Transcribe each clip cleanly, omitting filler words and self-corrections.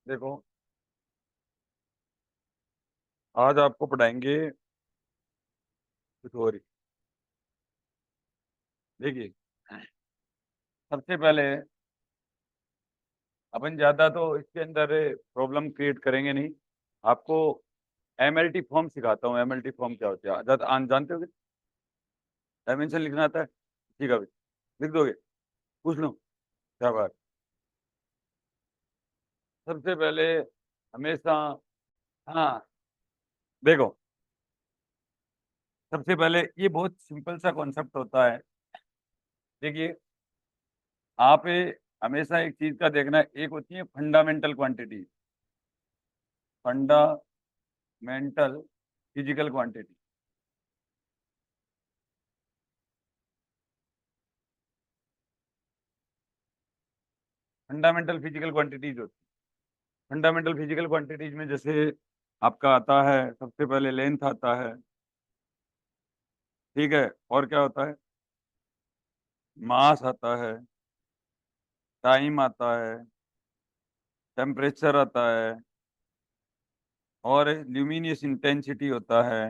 देखो, आज आपको पढ़ाएंगे कुछ और ही। देखिए, सबसे पहले अपन ज्यादा तो इसके अंदर प्रॉब्लम क्रिएट करेंगे नहीं। आपको एमएलटी फॉर्म सिखाता हूँ। एमएलटी फॉर्म क्या होता है जानते हो? डायमेंशन लिखना आता है? ठीक है भाई, लिख दोगे? पूछ लो। क्या बात। सबसे पहले हमेशा, हाँ, देखो, सबसे पहले ये बहुत सिंपल सा कॉन्सेप्ट होता है। देखिए, आप हमेशा एक चीज का देखना, एक होती है fundamental quantity. Fundamental physical quantity. Fundamental physical quantities होती है। फंडामेंटल फिजिकल क्वांटिटीज में जैसे आपका आता है, सबसे पहले लेंथ आता है। ठीक है, और क्या होता है? मास आता है, टाइम आता है, टेम्परेचर आता है, और ल्यूमिनियस इंटेंसिटी होता है।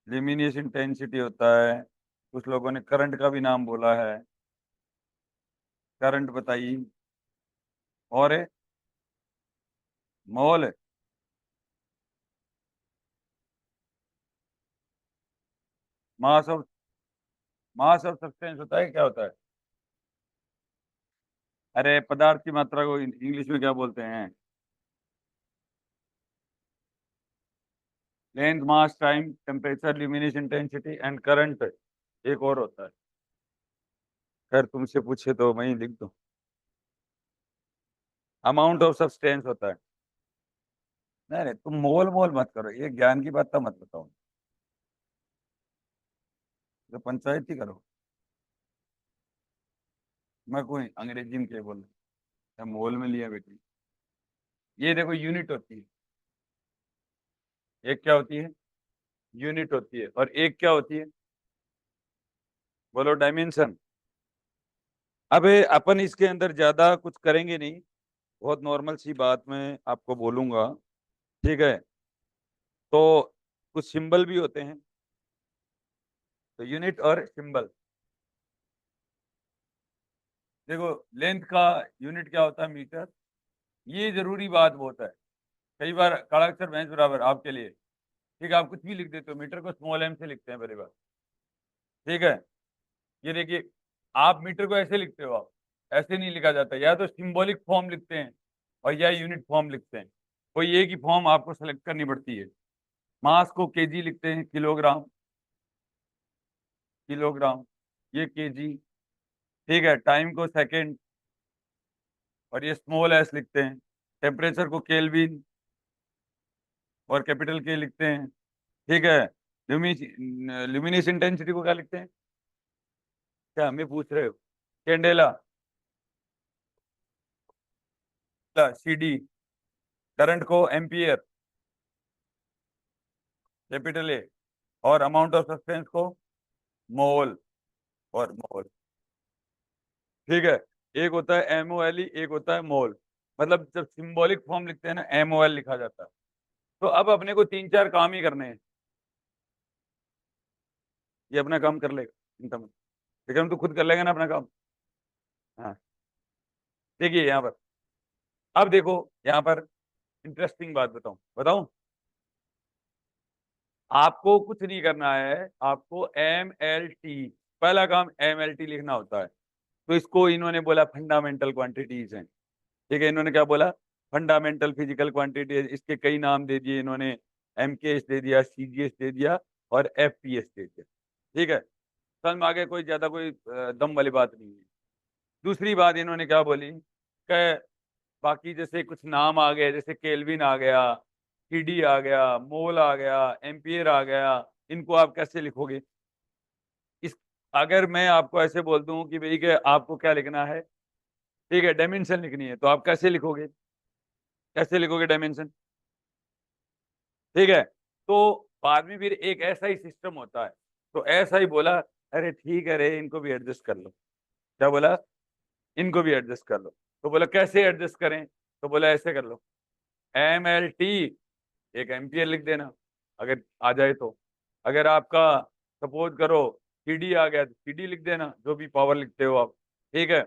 ल्यूमिनियस इंटेंसिटी होता है। कुछ लोगों ने करंट का भी नाम बोला है। करंट बताइए। और mole. Mass of mass of substance होता है, क्या होता है? अरे, पदार्थ की मात्रा को इंग्लिश में क्या बोलते हैं? Length, mass, time, temperature, luminous intensity and current. एक और होता है, खैर तुमसे पूछे तो मैं ही लिख दूं। अमाउंट ऑफ सब्सटेंस होता है। नहीं नहीं, तुम मोल मोल मत करो, ये ज्ञान की बात तो मत बताओ। तो पंचायत ही करो। मैं कोई अंग्रेजी में क्या बोल रहा, मोल में लिया बेटी। ये देखो, यूनिट होती है। एक क्या होती है? यूनिट होती है। और एक क्या होती है? बोलो, डायमेंशन। अब अपन इसके अंदर ज्यादा कुछ करेंगे नहीं, बहुत नॉर्मल सी बात मैं आपको बोलूंगा। ठीक है, तो कुछ सिंबल भी होते हैं। तो यूनिट और सिंबल। देखो, लेंथ का यूनिट क्या होता है? मीटर। ये जरूरी बात बहुत है। कई बार काला अक्षर भैंस बराबर आपके लिए। ठीक है, आप कुछ भी लिख देते हो, मीटर को स्मॉल एम से लिखते हैं पहली बार। ठीक है, ये देखिए, आप मीटर को ऐसे लिखते हो, आप ऐसे नहीं लिखा जाता। या तो सिंबॉलिक फॉर्म लिखते हैं, और या यूनिट फॉर्म लिखते हैं। कोई एक ही फॉर्म आपको सेलेक्ट करनी पड़ती है। मास को केजी लिखते हैं, किलोग्राम। किलोग्राम, ये केजी। ठीक है, टाइम को सेकंड, और ये स्मॉल एस लिखते हैं। टेम्परेचर को केल्विन, और कैपिटल के लिखते हैं। ठीक है, ल्यूमिनस इंटेंसिटी को क्या लिखते हैं? क्या हमें पूछ रहे हो? Candela, CD. करंट को एम्पियर, कैपिटल ए। और अमाउंट ऑफ सब्सटेंस को मोल, और मोल। ठीक है, एक होता है एमओएल, एक होता है मोल। मतलब जब सिंबॉलिक फॉर्म लिखते हैं ना, एमओएल लिखा जाता है। तो अब अपने को तीन चार काम ही करने हैं। ये अपना काम कर लेगा, चिंता मत। लेकिन तू खुद कर लेगा ना अपना काम। हाँ, देखिए यहाँ पर। अब देखो, यहाँ पर इंटरेस्टिंग बात बताऊं बताऊं। आपको कुछ नहीं करना है, आपको एम एल टी, पहला काम एम एल टी लिखना होता है। तो इसको इन्होंने बोला फंडामेंटल क्वांटिटीज हैं। ठीक है, इन्होंने क्या बोला? Fundamental physical quantity. इसके कई नाम दे दिए इन्होंने। एम के एस दे दिया, सी जी एस दे दिया, और एफ पी एस दे दिया। ठीक है, समझ में आगे? कोई ज्यादा कोई दम वाली बात नहीं है। दूसरी बात इन्होंने क्या बोली कि बाकी जैसे कुछ नाम आ गए, जैसे केल्विन आ गया, टीडी आ गया, मोल आ गया, एम्पियर आ गया, इनको आप कैसे लिखोगे? इस अगर मैं आपको ऐसे बोल दूं कि भाई कि आपको क्या लिखना है, ठीक है, डायमेंशन लिखनी है, तो आप कैसे लिखोगे? कैसे लिखोगे डायमेंशन? ठीक है, तो बाद में फिर एक ऐसा ही सिस्टम होता है। तो ऐसा ही बोला, अरे ठीक है रे, इनको भी एडजस्ट कर लो। क्या बोला? इनको भी एडजस्ट कर लो। तो बोला कैसे एडजस्ट करें, तो बोला ऐसे कर लो, MLT एक एम्पियर लिख देना अगर आ जाए तो। अगर आपका सपोज करो CD आ गया तो CD लिख देना, जो भी पावर लिखते हो आप, ठीक है।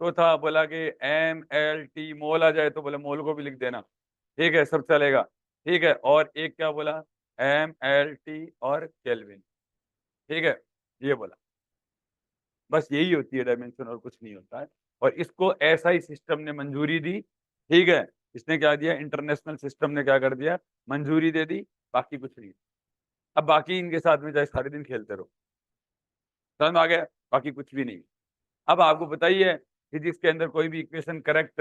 तो था बोला कि MLT मोल आ जाए तो बोला मोल को भी लिख देना, ठीक है, सब चलेगा, ठीक है। और एक क्या बोला, MLT और केल्विन, ठीक है, ये बोला। बस यही होती है डायमेंशन, और कुछ नहीं होता है। और इसको SI सिस्टम ने मंजूरी दी, ठीक है। इसने क्या दिया, इंटरनेशनल सिस्टम ने क्या कर दिया, मंजूरी दे दी, बाकी कुछ नहीं। अब बाकी इनके साथ में चाहे सारे दिन खेलते रहो, समझ में आ गया, बाकी कुछ भी नहीं। अब आपको बताइए फिजिक्स के अंदर कोई भी इक्वेशन करेक्ट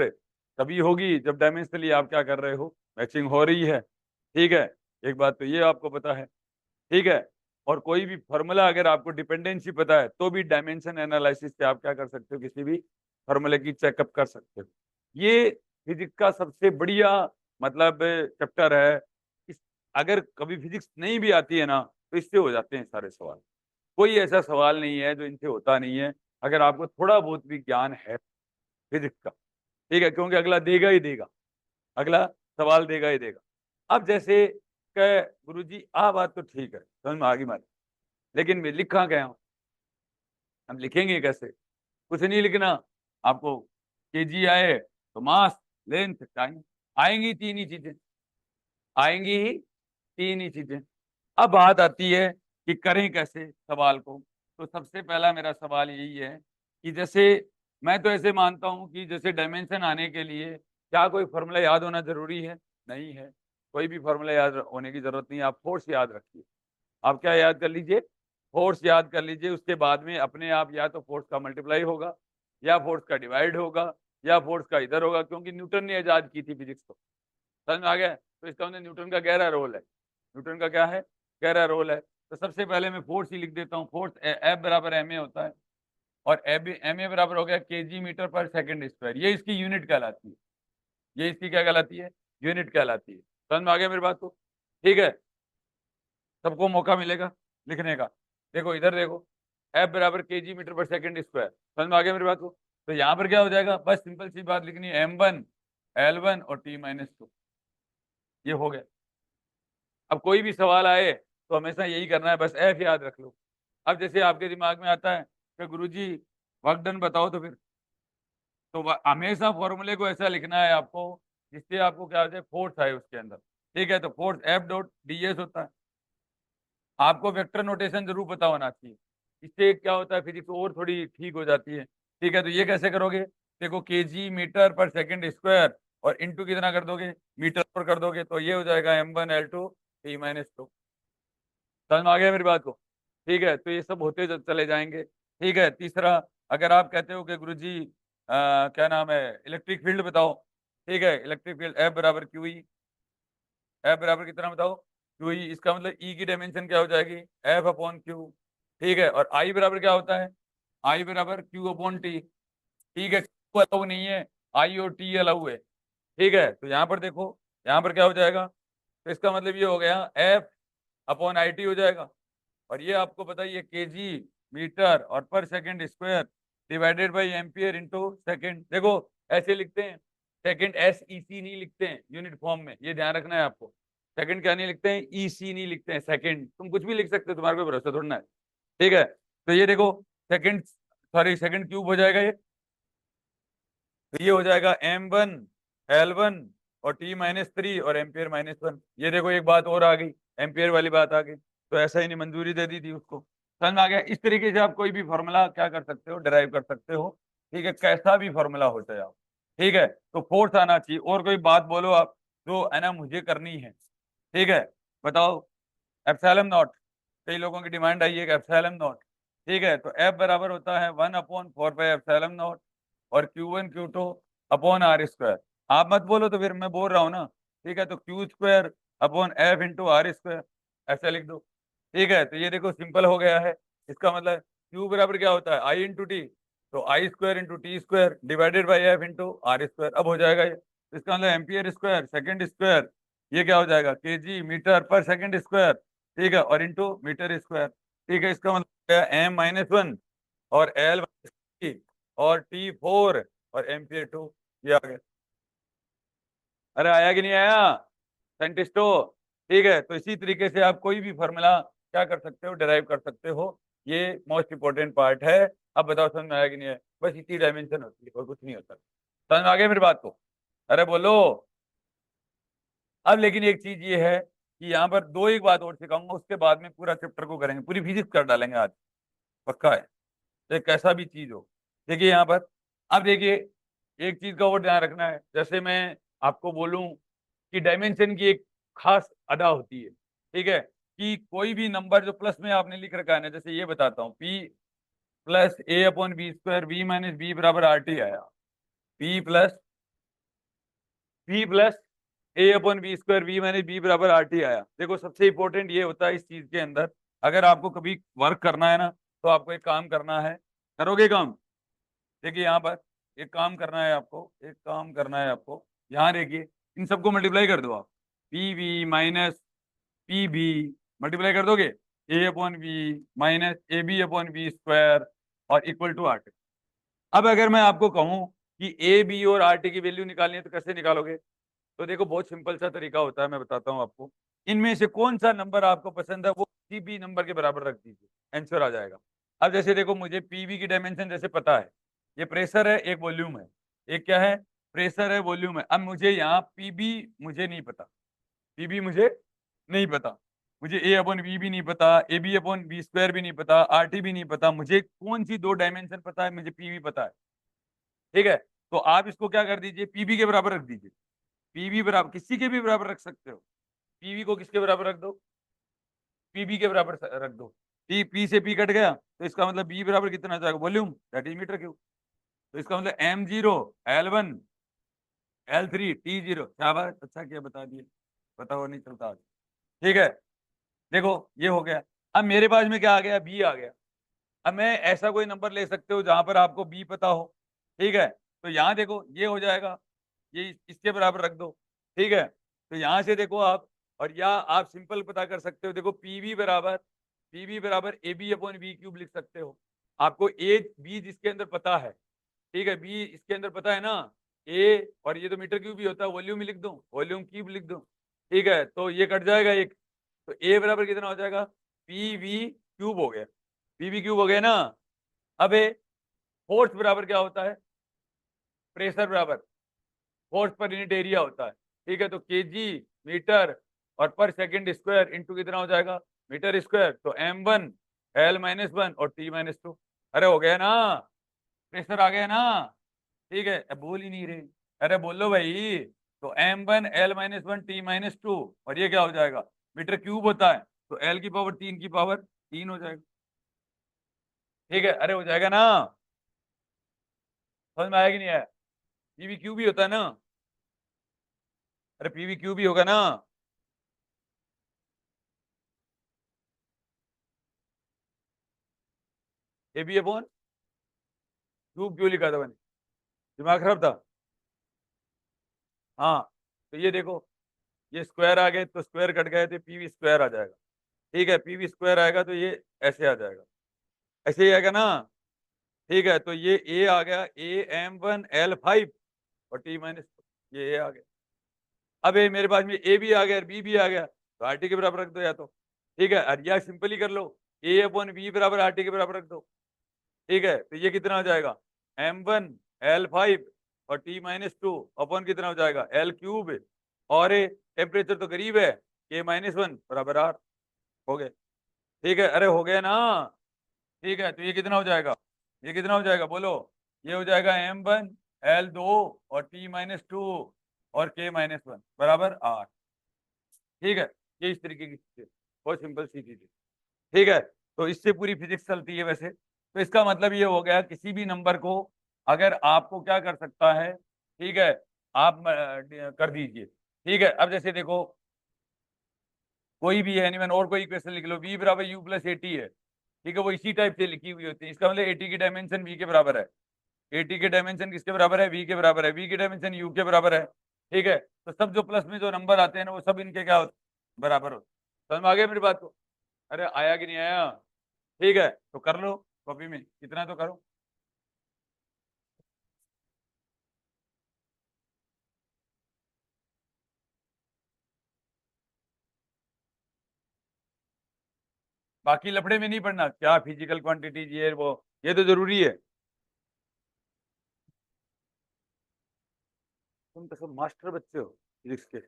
तभी होगी जब डायमेंशनली आप क्या कर रहे हो, मैचिंग हो रही है, ठीक है। एक बात तो ये आपको पता है, ठीक है। और कोई भी फॉर्मूला अगर आपको डिपेंडेंसी पता है तो भी डायमेंशन एनालिसिस से आप क्या कर सकते हो, किसी भी फॉर्मूले की चेकअप कर सकते हो। ये फिजिक्स का सबसे बढ़िया मतलब चैप्टर है। इस अगर कभी फिजिक्स नहीं भी आती है ना, तो इससे हो जाते हैं सारे सवाल। कोई ऐसा सवाल नहीं है जो इनसे होता नहीं है, अगर आपको थोड़ा बहुत भी ज्ञान है फिजिक्स का, ठीक है। क्योंकि अगला देगा ही देगा, अगला सवाल देगा ही देगा। अब जैसे कह गुरुजी आ बात तो ठीक है, समझ में आ गई हमारी, लेकिन मैं लिखा गया हूं, हम लिखेंगे कैसे, कुछ नहीं लिखना आपको। केजी आए तो मास, लेंथ, टाइम, आएंगी तीन ही चीजें, आएंगी ही तीन ही चीजें। अब बात आती है कि करें कैसे सवाल को। तो सबसे पहला मेरा सवाल यही है कि जैसे मैं तो ऐसे मानता हूं कि जैसे डायमेंशन आने के लिए क्या कोई फॉर्मूला याद होना जरूरी है, नहीं है। कोई भी फॉर्मूला याद होने की जरूरत नहीं है, आप फोर्स याद रखिए। आप क्या याद कर लीजिए, फोर्स याद कर लीजिए। उसके बाद में अपने आप या तो फोर्स का मल्टीप्लाई होगा, या फोर्स का डिवाइड होगा, या फोर्स का इधर होगा, क्योंकि न्यूटन ने इजाद की थी फिजिक्स को, समझ में आ गया। तो इसका मतलब न्यूटन का गहरा रोल है, न्यूटन का क्या है, गहरा रोल है। तो सबसे पहले मैं फोर्स ही लिख देता हूँ। फोर्स F बराबर ma होता है, और ma बराबर हो गया kg metre per second square. ये इसकी यूनिट कहलाती है, ये इसकी क्या कहलाती है, यूनिट कहलाती है। समझ में आ गया मेरी बात को, ठीक है। सबको मौका मिलेगा लिखने का। देखो इधर देखो, F बराबर kg metre per second square, समझ में आ गया मेरी बात को। तो यहाँ पर क्या हो जाएगा, बस सिंपल सी बात लिखनी है, M1 L1 और T-2, ये हो गया। अब कोई भी सवाल आए तो हमेशा यही करना है, बस F याद रख लो। अब जैसे आपके दिमाग में आता है कि गुरुजी वर्क डन बताओ, तो फिर तो हमेशा फॉर्मूले को ऐसा लिखना है आपको जिससे आपको क्या होता है, फोर्स आए उसके अंदर, ठीक है। तो फोर्स F.ds होता है। आपको वेक्टर नोटेशन जरूर पता होना चाहिए, इससे क्या होता है फिजिक्स और थोड़ी ठीक हो जाती है, ठीक है। तो ये कैसे करोगे, देखो kg metre per second square, और इंटू कितना कर दोगे, मीटर पर कर दोगे, तो ये हो जाएगा M1 L2 T-2। समझ में आ गया मेरी बात को, ठीक है। तो ये सब होते चले जाएंगे, ठीक है। तीसरा, अगर आप कहते हो कि गुरुजी क्या नाम है, इलेक्ट्रिक फील्ड बताओ, ठीक है। इलेक्ट्रिक फील्ड F बराबर क्यू ई, F बराबर कितना बताओ, क्यू ई। इसका मतलब E की डायमेंशन क्या हो जाएगी, F अपॉन क्यू, ठीक है। और I बराबर क्या होता है, I बराबर Q अपॉन टी, ठीक है। Q अलाउ नहीं है, I और T अलाउ है, ठीक है। तो यहाँ पर देखो, यहाँ पर क्या हो जाएगा, तो इसका मतलब ये हो गया F अपॉन आई टी हो जाएगा। और ये आपको पता ही है, केजी मीटर और पर second square divided by ampere into second. देखो ऐसे लिखते हैं, सेकंड SEC नहीं लिखते हैं यूनिट फॉर्म में, ये ध्यान रखना है आपको। सेकंड क्या नहीं लिखते हैं, EC नहीं लिखते हैं, सेकंड। तुम कुछ भी लिख सकते हो, तुम्हारे को भरोसा थोड़ा ना है, ठीक है। तो ये देखो सेकंड, सॉरी सेकंड क्यूब हो जाएगा ये, तो ये हो जाएगा M1 L1 और T-3 और एम्पियर -1। ये देखो एक बात और आ गई, एम्पियर वाली बात आ गई। तो ऐसा ही नहीं मंजूरी दे दी थी उसको, समझ में आ गया। इस तरीके से आप कोई भी फॉर्मूला क्या कर सकते हो, डिराइव कर सकते हो, ठीक है। कैसा भी फॉर्मूला हो चाहे आप, ठीक है। तो फोर्स आना चाहिए। और कोई बात बोलो आप जो है ना मुझे करनी है, ठीक है, बताओ। एप्सिलॉन नॉट, कई लोगों की डिमांड आई है कि एप्सिलॉन नॉट, ठीक है। तो F बराबर होता है 1/4 और Q1 Q2 upon are square. आप मत बोलो तो फिर मैं बोल रहा हूँ ना, ठीक है। तो Q² upon F into R square, ऐसा लिख दो, ठीक है। तो ये देखो सिंपल हो गया है। इसका मतलब Q बराबर क्या होता है, I इंटू टी, तो I² into T² divided by F into R square. अब हो जाएगा ये, इसका मतलब एम्पियर स्क्वायर सेकंड स्क्वायर, ये क्या हो जाएगा, KG metre per second square, ठीक है, और इंटू मीटर स्क्वायर, ठीक है। इसका मतलब M-1 और L और T4 और एम्पियर 2। ये आ गया। अरे आया कि नहीं आया साइंटिस्टो? ठीक है, तो इसी तरीके से आप कोई भी फॉर्मूला क्या कर सकते हो, डिराइव कर सकते हो। ये मोस्ट इंपॉर्टेंट पार्ट है। अब बताओ समझ में आया कि नहीं है? बस इतनी डायमेंशन होती है और कुछ नहीं होता। समझ में आ गया मेरी बात को? अरे बोलो। अब लेकिन एक चीज ये है कि यहाँ पर दो एक बात और सिखाऊंगा, उसके बाद में पूरा चैप्टर को करेंगे, पूरी फिजिक्स कर डालेंगे आज, पक्का है। चाहे कैसा भी चीज हो। देखिए यहाँ पर, अब देखिए एक चीज का और ध्यान रखना है। जैसे मैं आपको बोलूं कि डायमेंशन की एक खास अदा होती है, ठीक है, कि कोई भी नंबर जो प्लस में आपने लिख रखा है ना, जैसे ये बताता हूँ, P plus A upon B square V minus B बराबर आर टी आया। P plus A upon B square V minus B बराबर आर टी आया। देखो सबसे इंपॉर्टेंट ये होता है इस चीज के अंदर, अगर आपको कभी वर्क करना है ना, तो आपको एक काम करना है, करोगे काम। देखिए यहाँ पर एक काम करना है आपको, एक काम करना है आपको, यहाँ देखिए इन सबको मल्टीप्लाई कर दो आप। P V minus P B multiply कर दोगे, A upon B minus A B upon B square और इक्वल टू आर टी। अब अगर मैं आपको कहूँ कि ए बी और आर टी की वैल्यू निकालनी है तो कैसे निकालोगे? तो देखो बहुत सिंपल सा तरीका होता है, मैं बताता हूँ आपको। इनमें से कौन सा नंबर आपको पसंद है वो किसी भी नंबर के बराबर रख दीजिए, आंसर आ जाएगा। अब जैसे देखो मुझे पीवी की डायमेंशन जैसे पता है, ये प्रेशर है एक वॉल्यूम है, एक क्या है, प्रेशर है वॉल्यूम है। अब मुझे यहाँ पीबी मुझे नहीं पता, पीबी मुझे नहीं पता, मुझे ए अपॉन बी भी नहीं पता, A B upon B square भी नहीं पता, आर टी भी नहीं पता, मुझे कौन सी दो डायमेंशन पता है, मुझे पीवी पता है। ठीक है, तो आप इसको क्या कर दीजिए, पीबी के बराबर रख दीजिए। पीवी बराबर किसी के भी बराबर रख सकते हो, पीवी को किसके बराबर रख दो, पीबी के बराबर रख दो। पी से पी कट गया तो इसका मतलब बी बराबर कितना आ जाएगा, volume that is metre cube. तो इसका मतलब M zero L one L three T zero. क्या बात, अच्छा किया बता दिए, पता हो नहीं चलता आज। ठीक है, देखो ये हो गया। अब मेरे पास में क्या आ गया, बी आ गया। अब मैं ऐसा कोई नंबर ले सकते हो जहां पर आपको बी पता हो, ठीक है, तो यहाँ देखो ये हो जाएगा, ये इसके बराबर रख दो। ठीक है, तो यहां से देखो आप, और या आप सिंपल पता कर सकते हो, देखो पीवी बराबर A B upon B cube लिख सकते हो। आपको ए बी जिसके अंदर पता है, ठीक है, बी इसके अंदर पता है ना, ए और ये तो मीटर क्यूब भी होता है, वॉल्यूम ही लिख दो, वॉल्यूम क्यूब लिख दो। ठीक है, तो ये कट जाएगा एक, तो ए बराबर कितना हो जाएगा, पी वी क्यूब हो गया, पी वी क्यूब हो गया ना। अब फोर्स बराबर क्या होता है, प्रेशर बराबर फोर्स पर यूनिट एरिया होता है। ठीक है, तो केजी मीटर और पर सेकंड स्क्वायर इंटू कितना हो जाएगा, मीटर स्क्वायर, तो M one L minus one और टी माइनस टू। अरे हो गया ना, प्रेशर आ गया ना। ठीक है, अब बोल ही नहीं रहे, अरे बोलो भाई। तो M one L minus one T minus two, और ये क्या हो जाएगा, मीटर क्यूब होता है, तो एल की पावर तीन की पावर तीन हो जाएगा। ठीक है, अरे हो जाएगा ना, समझ में आया कि नहीं आया? पीवी क्यू भी होता है ना, अरे पीवी क्यू भी होगा ना। ए बी अपॉन क्यूब क्यों लिखा था मैंने, दिमाग खराब था? हाँ, तो ये देखो, ये स्क्वायर आ गए तो स्क्वायर कट गए तो पीवी स्क्वायर आ जाएगा। ठीक है, पीवी स्क्वायर आएगा तो ये ऐसे आ जाएगा, ऐसे ही आएगा ना। ठीक है, तो ये ए आ गया, A M one L five और टी माइनस, ये ए आ गया। अब ये मेरे पास में ए भी आ गया और बी भी आ गया, तो आर टी के बराबर रख दो या तो। ठीक है, और या सिंपल ही कर लो, ए अपॉन बी बराबर आर टी के बराबर रख दो। ठीक है, तो ये कितना हो जाएगा, एम वन एल फाइव और टी माइनस टू अपॉन कितना हो जाएगा, एल क्यूब, और टेम्परेचर तो करीब है, के माइनस वन बराबर आर। हो गए। ठीक है, अरे हो गया ना। ठीक है, तो ये कितना हो जाएगा, ये कितना हो जाएगा बोलो, ये हो जाएगा एम वन एल दो और टी माइनस टू और के माइनस वन बराबर आर। ठीक है, ये इस तरीके की चीजें, बहुत सिंपल सी चीजें। ठीक है, तो इससे पूरी फिजिक्स चलती है वैसे। तो इसका मतलब ये हो गया, किसी भी नंबर को अगर आपको क्या कर सकता है, ठीक है, आप कर दीजिए। ठीक है, अब जैसे देखो कोई भी है एनीवन और कोई इक्वेशन लिख लो, v बराबर u प्लस एटी है, ठीक है, वो इसी टाइप से लिखी हुई होती है। इसका मतलब एटी की डायमेंशन v के बराबर है, एटी के डायमेंशन किसके बराबर है, v के बराबर है, v की डायमेंशन u के बराबर है। ठीक है, तो सब जो प्लस में जो नंबर आते हैं ना वो सब इनके क्या होते बराबर होते। समझ में आ गया मेरी बात को? अरे आया कि नहीं आया? ठीक है, तो कर लो कॉपी में, कितना तो करो। बाकी लफड़े में नहीं पढ़ना, क्या फिजिकल क्वांटिटीज ये वो, ये तो जरूरी है। तुम तो सब मास्टर बच्चे हो फिजिक्स के।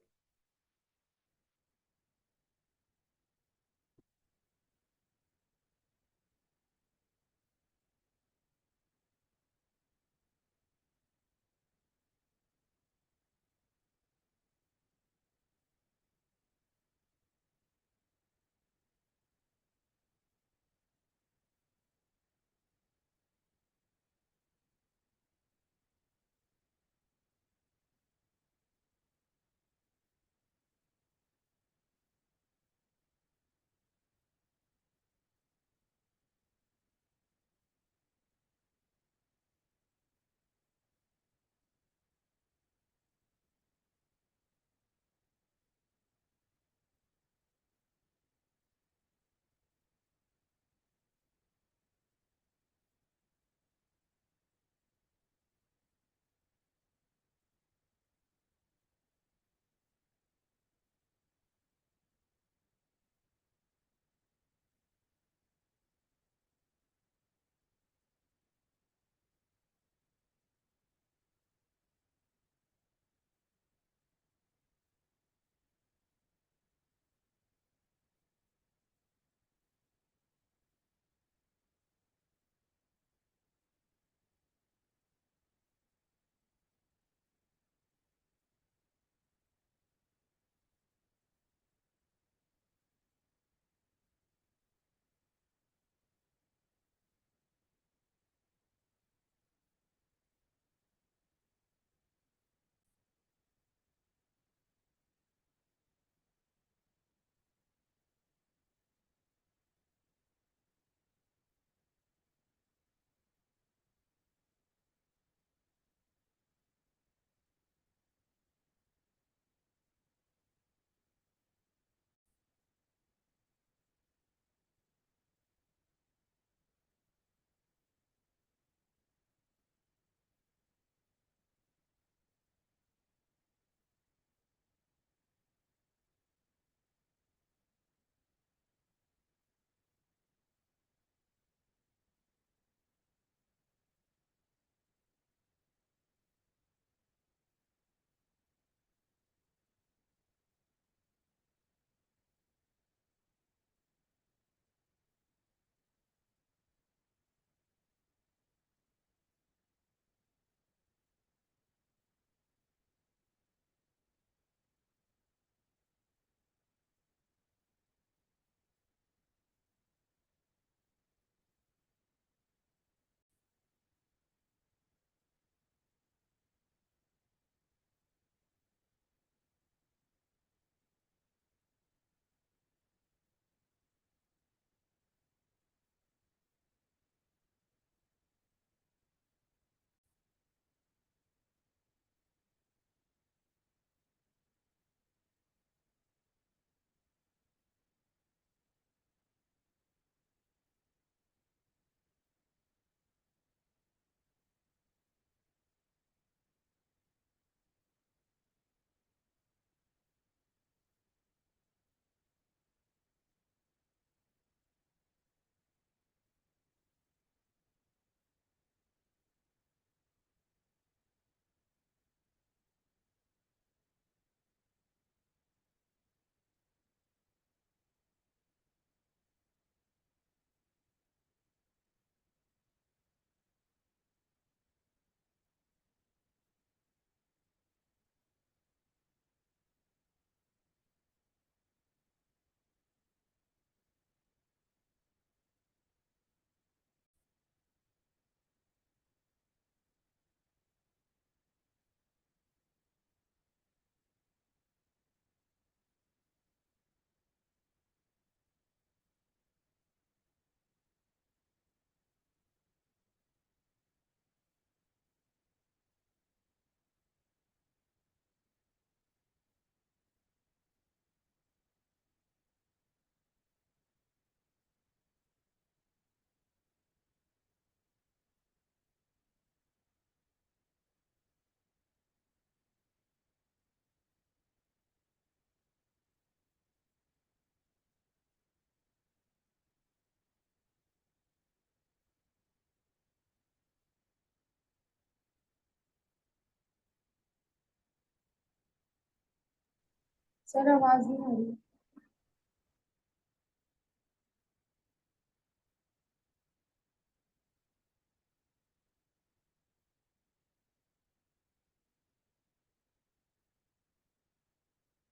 सर आवाज नहीं आ रही।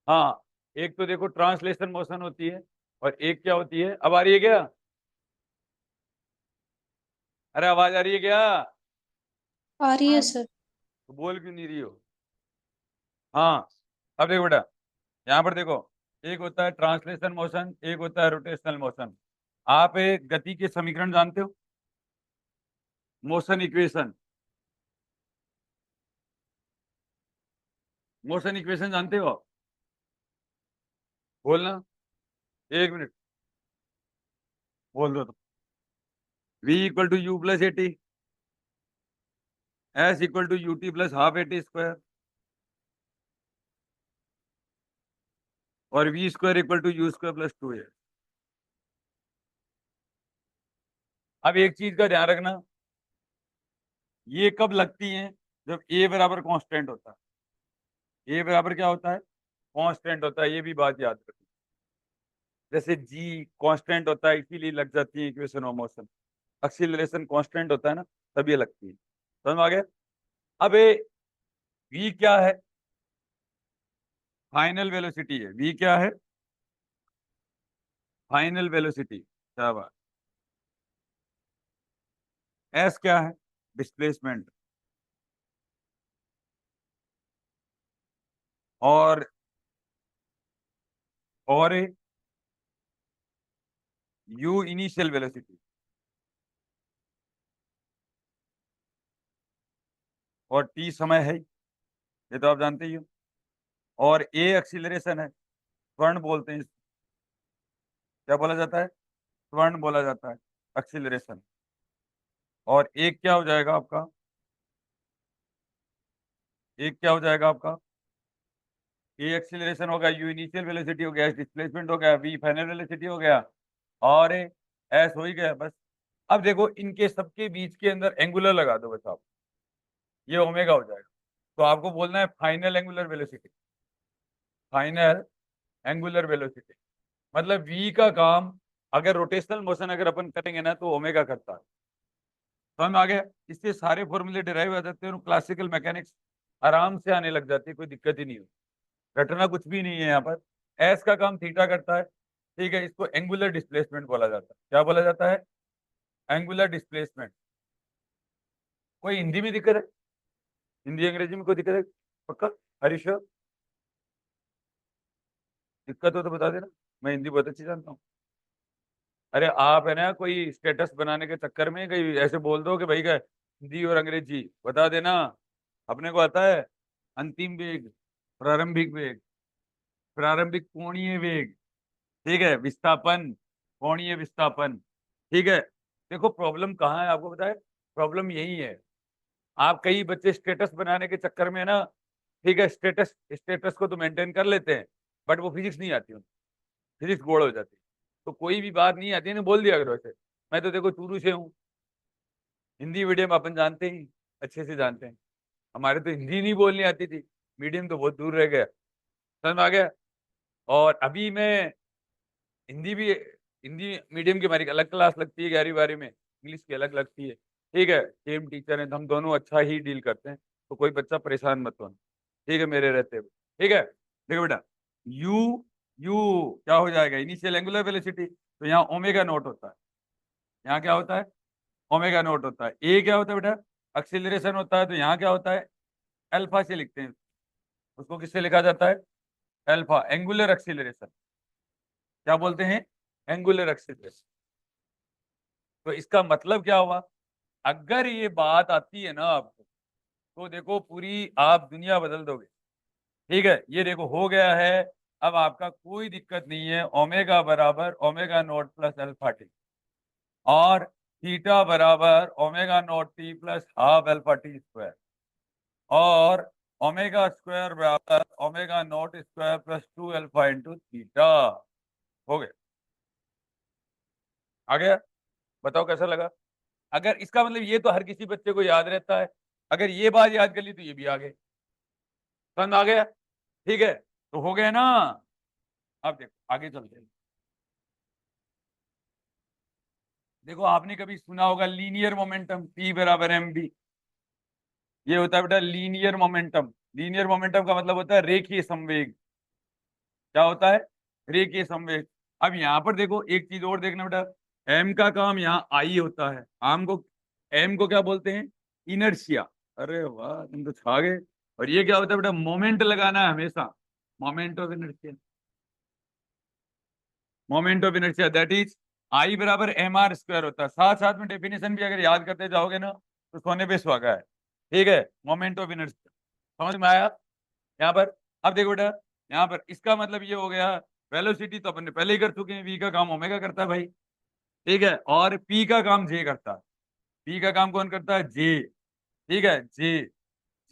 हाँ, एक तो देखो ट्रांसलेशन मोशन होती है, और एक क्या होती है, अब आ रही है क्या? अरे आवाज आ रही है क्या? आ रही है सर। तो बोल क्यों नहीं रही हो? हाँ, अब देखो बेटा, यहाँ पर देखो, एक होता है ट्रांसलेशन मोशन, एक होता है रोटेशनल मोशन। आप एक गति के समीकरण जानते हो? मोशन इक्वेशन, मोशन इक्वेशन जानते हो? बोलना, 1 मिनट, बोल दो तो। V equal to U plus AT, S equal to U T plus half AT square, और V square equal to U square plus 2a। अब एक चीज का ध्यान रखना, ये कब लगती हैं? जब a बराबर कांस्टेंट होता है। a बराबर क्या होता है? कांस्टेंट होता है, ये भी बात याद रखना। जैसे g कांस्टेंट होता है, इसीलिए लग जाती है equation of motion. Acceleration constant होता है ना, तब ये लगती है। समझ में आ गया? अब ये v क्या है? फाइनल वेलोसिटी है। v क्या है? Final velocity. क्या बात। s क्या है? डिस्प्लेसमेंट। और और u इनिशियल वेलोसिटी, और t समय है, ये तो आप जानते ही हो। और a एक्सीलरेशन है, त्वरण बोलते हैं इसको। क्या बोला जाता है? त्वरण बोला जाता है, एक्सीलरेशन। और एक क्या हो जाएगा आपका? एक क्या हो जाएगा आपका? ए एक्सीलरेशन हो गया, यू इनिशियल वेलोसिटी हो गया, डिस्प्लेसमेंट हो गया, वी फाइनल वेलोसिटी हो गया, और एस हो ही गया बस। अब देखो, इनके सबके बीच के अंदर एंगुलर लगा दो बस आप, ये ओमेगा हो जाएगा। तो आपको बोलना है final angular velocity, final angular velocity. मतलब वी का काम, अगर रोटेशनल मोशन अगर अपन करेंगे ना, तो ओमेगा करता है। समझ में आ गया? इससे सारे फॉर्मूले डिराइव हो जाते हैं, और क्लासिकल मैकेनिक्स आराम से आने लग जाती है, कोई दिक्कत ही नहीं होती। रटना कुछ भी नहीं है यहाँ पर। एस का काम थीटा करता है, ठीक है, इसको एंगुलर डिस्प्लेसमेंट बोला जाता है। क्या बोला जाता है? Angular displacement. कोई हिंदी में दिक्कत है? हिंदी अंग्रेजी में कोई दिक्कत है? पक्का? हरीश, दिक्कत हो तो बता देना, मैं हिंदी बहुत अच्छी जानता हूँ। अरे आप है ना, कोई स्टेटस बनाने के चक्कर में कहीं ऐसे बोल दो कि भाई का हिंदी और अंग्रेजी बता देना। अपने को आता है अंतिम वेग, प्रारंभिक वेग, प्रारंभिक कोणीय वेग, ठीक है, विस्थापन, कोणीय विस्थापन, ठीक है। देखो प्रॉब्लम कहाँ है आपको बताए? प्रॉब्लम यही है, आप कई बच्चे स्टेटस बनाने के चक्कर में ना, ठीक है, स्टेटस स्टेटस को तो मेंटेन कर लेते हैं, बट वो फिजिक्स नहीं आती उनको, फिजिक्स गोड़ हो जाती है। तो कोई भी बात नहीं आती है ना, बोल दिया करो ऐसे। मैं तो देखो शुरू से हूँ, हिंदी मीडियम अपन जानते ही, अच्छे से जानते हैं। हमारे तो हिंदी नहीं बोलनी आती थी, मीडियम तो बहुत दूर रह गया। समझ में आ गया? और अभी मैं हिंदी भी, हिंदी मीडियम की हमारी अलग क्लास लगती है 11वीं 12वीं में, इंग्लिश की अलग लगती है, ठीक है। सेम टीचर है तो हम दोनों अच्छा ही डील करते हैं, तो कोई बच्चा परेशान मत होना, ठीक है, मेरे रहते हुए। ठीक है, देखो बेटा, यू यू क्या हो जाएगा? इनिशियल एंगुलर वेलोसिटी, तो यहाँ ओमेगा नोट होता है। यहाँ क्या होता है? ओमेगा नोट होता है। ए क्या होता है बेटा? एक्सीलरेशन होता है, तो यहाँ क्या होता है? अल्फा से लिखते हैं उसको। किससे लिखा जाता है? Alpha, angular acceleration. क्या बोलते हैं? Angular acceleration. तो इसका मतलब क्या हुआ? अगर ये बात आती है ना आपको, तो देखो पूरी आप दुनिया बदल दोगे। ठीक है, ये देखो हो गया है। अब आपका कोई दिक्कत नहीं है, ओमेगा बराबर omega naught plus alpha T, और थीटा बराबर omega naught T plus half alpha T square, और ओमेगा स्क्वायर बराबर omega naught square plus 2 alpha into theta. हो गया? आ गया? बताओ कैसा लगा? अगर इसका मतलब ये तो हर किसी बच्चे को याद रहता है, अगर ये बात याद कर ली तो ये भी आ गए। समझ आ गया? ठीक है, तो हो गया ना। अब देखो आगे चलते हैं। देखो आपने कभी सुना होगा लीनियर मोमेंटम, P बराबर mv। ये होता है बेटा लीनियर मोमेंटम। लीनियर मोमेंटम का मतलब होता है रेखीय संवेग। क्या होता है? रेखीय संवेग। अब यहाँ पर देखो एक चीज और देखना बेटा, एम का काम यहाँ आई होता है। आम को एम को क्या बोलते हैं? इनर्शिया। अरे वाह तुम तो छा गए। और ये क्या होता है बेटा? मोमेंट लगाना है हमेशा। Moment of inertia. Moment of inertia that is I बराबर एम आर स्क्वायर होता है। साथ साथ में डेफिनेशन भी अगर याद करते जाओगे ना तो सोने पे सुहागा है। ठीक है, मोमेंट ऑफ इनर्शिया समझ में आया यहाँ पर? अब देखो बेटा, यहाँ पर इसका मतलब ये हो गया, वेलोसिटी तो अपन ने पहले ही कर चुके हैं, वी का काम ओमेगा करता है भाई। ठीक है, और पी का काम जे करता है। पी का काम कौन करता है? जे। ठीक है, जे।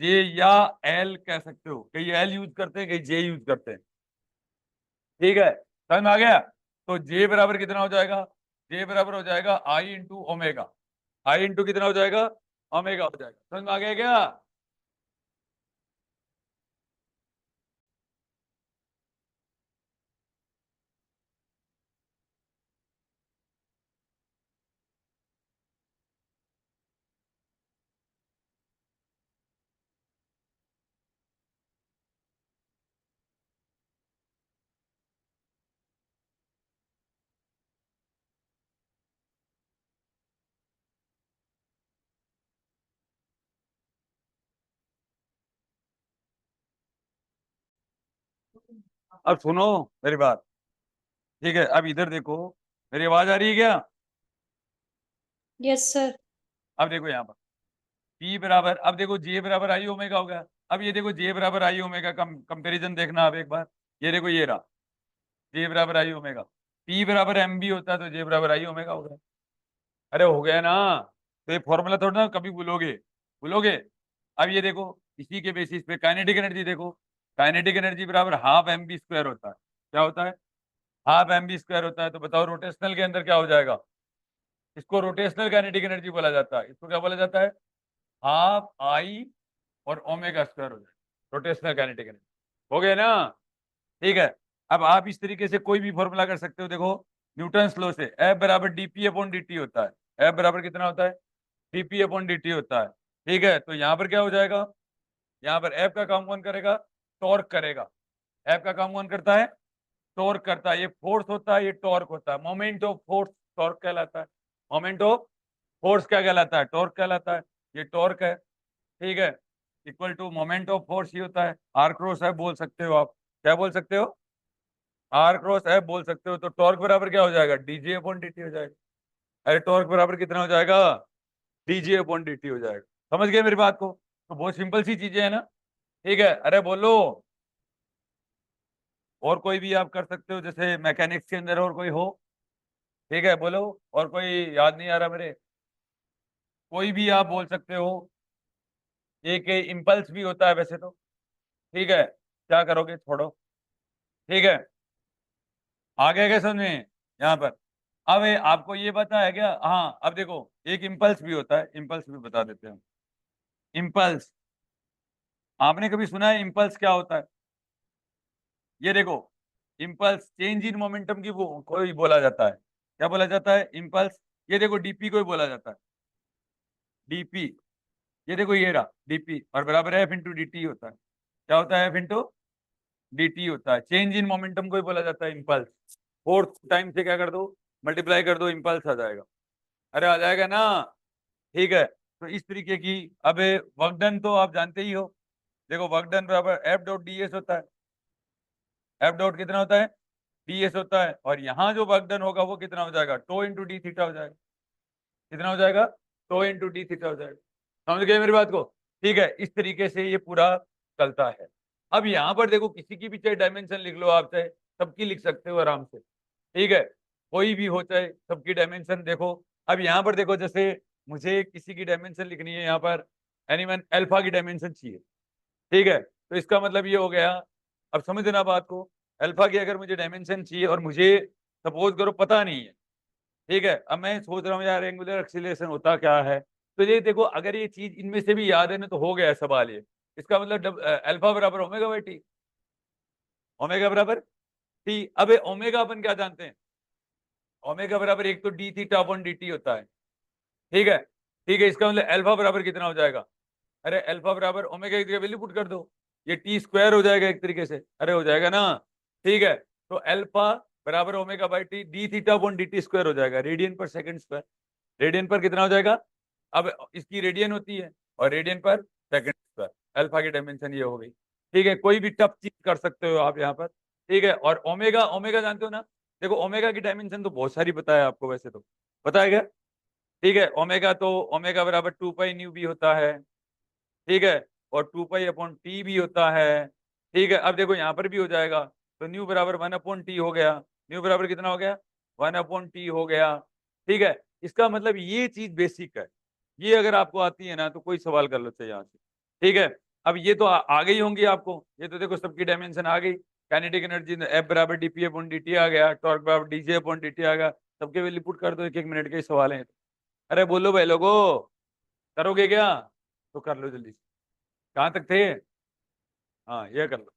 जे या एल कह सकते हो, कई एल यूज करते हैं, कई जे यूज करते हैं। ठीक है, समझ में आ गया? तो जे बराबर कितना हो जाएगा? जे बराबर हो जाएगा आई इंटू ओमेगा। आई इंटू कितना हो जाएगा? ओमेगा हो जाएगा। समझ में आ गया क्या? अब सुनो मेरी बात। ठीक है, अब इधर देखो, मेरी आवाज आ रही है क्या? Yes sir. अब देखो यहाँ पर P बराबर, अब देखो J बराबर आई ओमेगा हो गया। अब ये देखो J बराबर आई ओमेगा का कंपेरिजन देखना अब एक बार। ये देखो ये रहा J बराबर आई ओमेगा। P बराबर एम बी होता है तो J बराबर आई ओमेगा हो गया। अरे हो गया ना? तो ये फॉर्मूला थोड़ा ना कभी भूलोगे। भूलोगे? अब ये देखो, इसी के बेसिस पे काइनेटिक एनर्जी देखो। काइनेटिक एनर्जी बराबर हाफ एम बी स्क्वायर होता है। क्या होता है? हाफ एम बी स्क्वायर होता है। तो बताओ रोटेशनल के अंदर क्या हो जाएगा? इसको रोटेशनल काइनेटिक एनर्जी बोला जाता है। इसको क्या बोला जाता है? हाफ आई और ओमेगा स्क्वायर हो जाए, रोटेशनल काइनेटिक एनर्जी। हो गया ना? ठीक है, अब आप इस तरीके से कोई भी फॉर्मूला कर सकते हो। देखो न्यूटन लॉ से एफ बराबर डीपी अपॉन डी होता है। एफ बराबर कितना होता है? डीपी अपॉन डी होता है। ठीक है, तो यहाँ पर क्या हो जाएगा? यहाँ पर एफ का काम कौन करेगा? टॉर्क करेगा। एफ का काम कौन करता है? टॉर्क करता है। ये फोर्स होता है, ये टॉर्क होता है। मोमेंट ऑफ फोर्स टॉर्क कहलाता है। मोमेंट ऑफ फोर्स क्या कहलाता है? टॉर्क कहलाता है। ये टॉर्क है। ठीक है, equal to moment of force ही होता है। आर क्रॉस एफ बोल सकते हो आप। क्या बोल सकते हो? आर क्रॉस एफ बोल सकते हो। तो टॉर्क बराबर क्या हो जाएगा? डीजे अपॉन डी हो जाएगा। अरे टॉर्क बराबर कितना हो जाएगा? डीजे अपॉन डी हो जाएगा। समझ गए मेरी बात को? तो बहुत सिंपल सी चीजें है ना। ठीक है, अरे बोलो। और कोई भी आप कर सकते हो, जैसे मैकेनिक्स के अंदर और कोई हो? ठीक है बोलो। और कोई याद नहीं आ रहा मेरे? कोई भी आप बोल सकते हो। एक इम्पल्स भी होता है वैसे तो। ठीक है, क्या करोगे? छोड़ो। ठीक है, आ गया क्या समझ में यहाँ पर? अब आपको ये पता है क्या? हाँ, अब देखो एक इम्पल्स भी होता है, इम्पल्स भी बता देते हैं। इम्पल्स, आपने कभी सुना है इम्पल्स क्या होता है? ये देखो, इम्पल्स चेंज इन मोमेंटम की वो कोई बोला जाता है। क्या बोला जाता है? इम्पल्स। ये देखो डीपी को ही बोला जाता है, डीपी। ये देखो ये रहा डीपी, और बराबर एफ इंटू डी होता है। क्या होता है? एफ इंटू डी होता है। चेंज इन मोमेंटम को ही बोला जाता है इम्पल्स। फोर्थ टाइम से क्या कर दो? मल्टीप्लाई कर दो, इम्पल्स आ जाएगा। अरे आ जाएगा ना? ठीक है, तो इस तरीके की। अब वर्क डन तो आप जानते ही हो। देखो वर्क डन बराबर एफ डॉट डी एस होता है। एफ डॉट कितना होता है? डी एस होता है। और यहाँ जो वर्क डन होगा वो कितना हो जाएगा? टो इंटू डी थीटा हो जाएगा। कितना हो जाएगा? टो इंटू डी थीटा हो जाएगा। समझ गए मेरी बात को? ठीक है, इस तरीके से ये पूरा चलता है। अब यहाँ पर देखो, किसी की भी चाहे डायमेंशन लिख लो आप, चाहे सबकी लिख सकते हो आराम से। ठीक है, कोई भी हो चाहे सबकी डायमेंशन देखो। अब यहाँ पर देखो, जैसे मुझे किसी की डायमेंशन लिखनी है यहाँ पर, एनीवन अल्फा की डायमेंशन चाहिए। ठीक है, तो इसका मतलब ये हो गया, अब समझ देना बात को। अल्फा की अगर मुझे डायमेंशन चाहिए और मुझे सपोज करो पता नहीं है। ठीक है, अब मैं सोच रहा हूँ यार एंगुलर एक्सीलरेशन होता क्या है। तो ये देखो, अगर ये चीज इनमें से भी याद है ना तो हो गया सवाल ये। इसका मतलब अल्फा बराबर ओमेगा बाई टी। ओमेगा बराबर टी। अबे ओमेगा अपन क्या जानते हैं, ओमेगा बराबर एक तो D theta upon D T होता है, ठीक है। ठीक है, इसका मतलब अल्फा बराबर कितना हो जाएगा, अरे अल्फा बराबर ओमेगा की जगह वैल्यू पुट कर दो, ये टी स्क्वायर हो जाएगा एक तरीके से, अरे हो जाएगा ना, ठीक है। तो अल्फा बराबर omega by T D theta upon D T square हो जाएगा, रेडियन पर सेकंड स्क्वायर। रेडियन पर कितना हो जाएगा, अब इसकी रेडियन होती है और रेडियन पर सेकंड स्क्वायर, अल्फा की डायमेंशन ये हो गई, ठीक है। कोई भी टफ चीज कर सकते हो आप यहाँ पर, ठीक है। और ओमेगा, ओमेगा जानते हो ना, देखो ओमेगा की डायमेंशन तो बहुत सारी पता है आपको, वैसे तो पता है क्या, ठीक है। ओमेगा तो ओमेगा बराबर 2 पाई न्यू भी होता है, ठीक है, और 2 पाई अपॉन टी भी होता है, ठीक है। अब देखो यहाँ पर भी हो जाएगा, तो न्यू बराबर 1 अपॉन टी हो गया, न्यू बराबर कितना हो गया, 1 अपॉन टी हो गया, ठीक है। इसका मतलब ये चीज बेसिक है, ये अगर आपको आती है ना तो कोई सवाल कर लो चाहिए यहाँ से, ठीक है। अब ये तो आ गई होंगी आपको, ये तो देखो सबकी डायमेंशन आ गई, काइनेटिक एनर्जी एफ बराबर डीपी अपॉन डी टी आ गया, टॉर्क बराबर डीजे अपॉन डी टी आ गया, सबके वैल्यू पुट कर दो, एक एक मिनट के ही सवाल है। अरे बोलो भाई लोगो, करोगे क्या, तो कर लो जल्दी से, कहाँ तक थे, हाँ ये कर लो।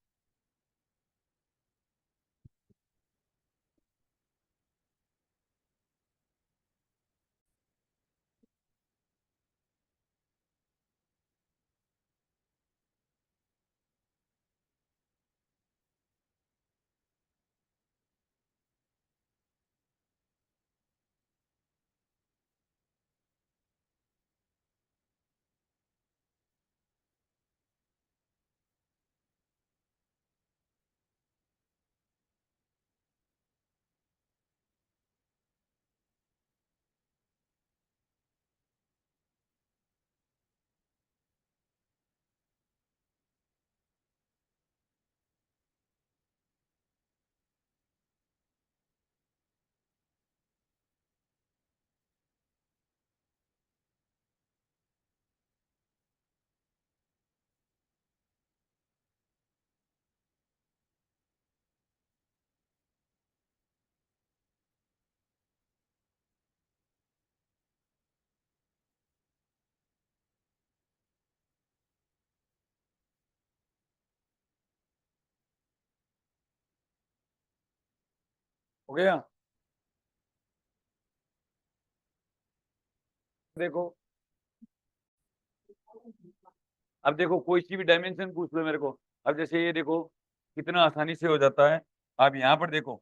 हो गया, देखो अब देखो कोई सी भी डायमेंशन पूछ लो मेरे को, अब जैसे ये देखो कितना आसानी से हो जाता है। आप यहाँ पर देखो,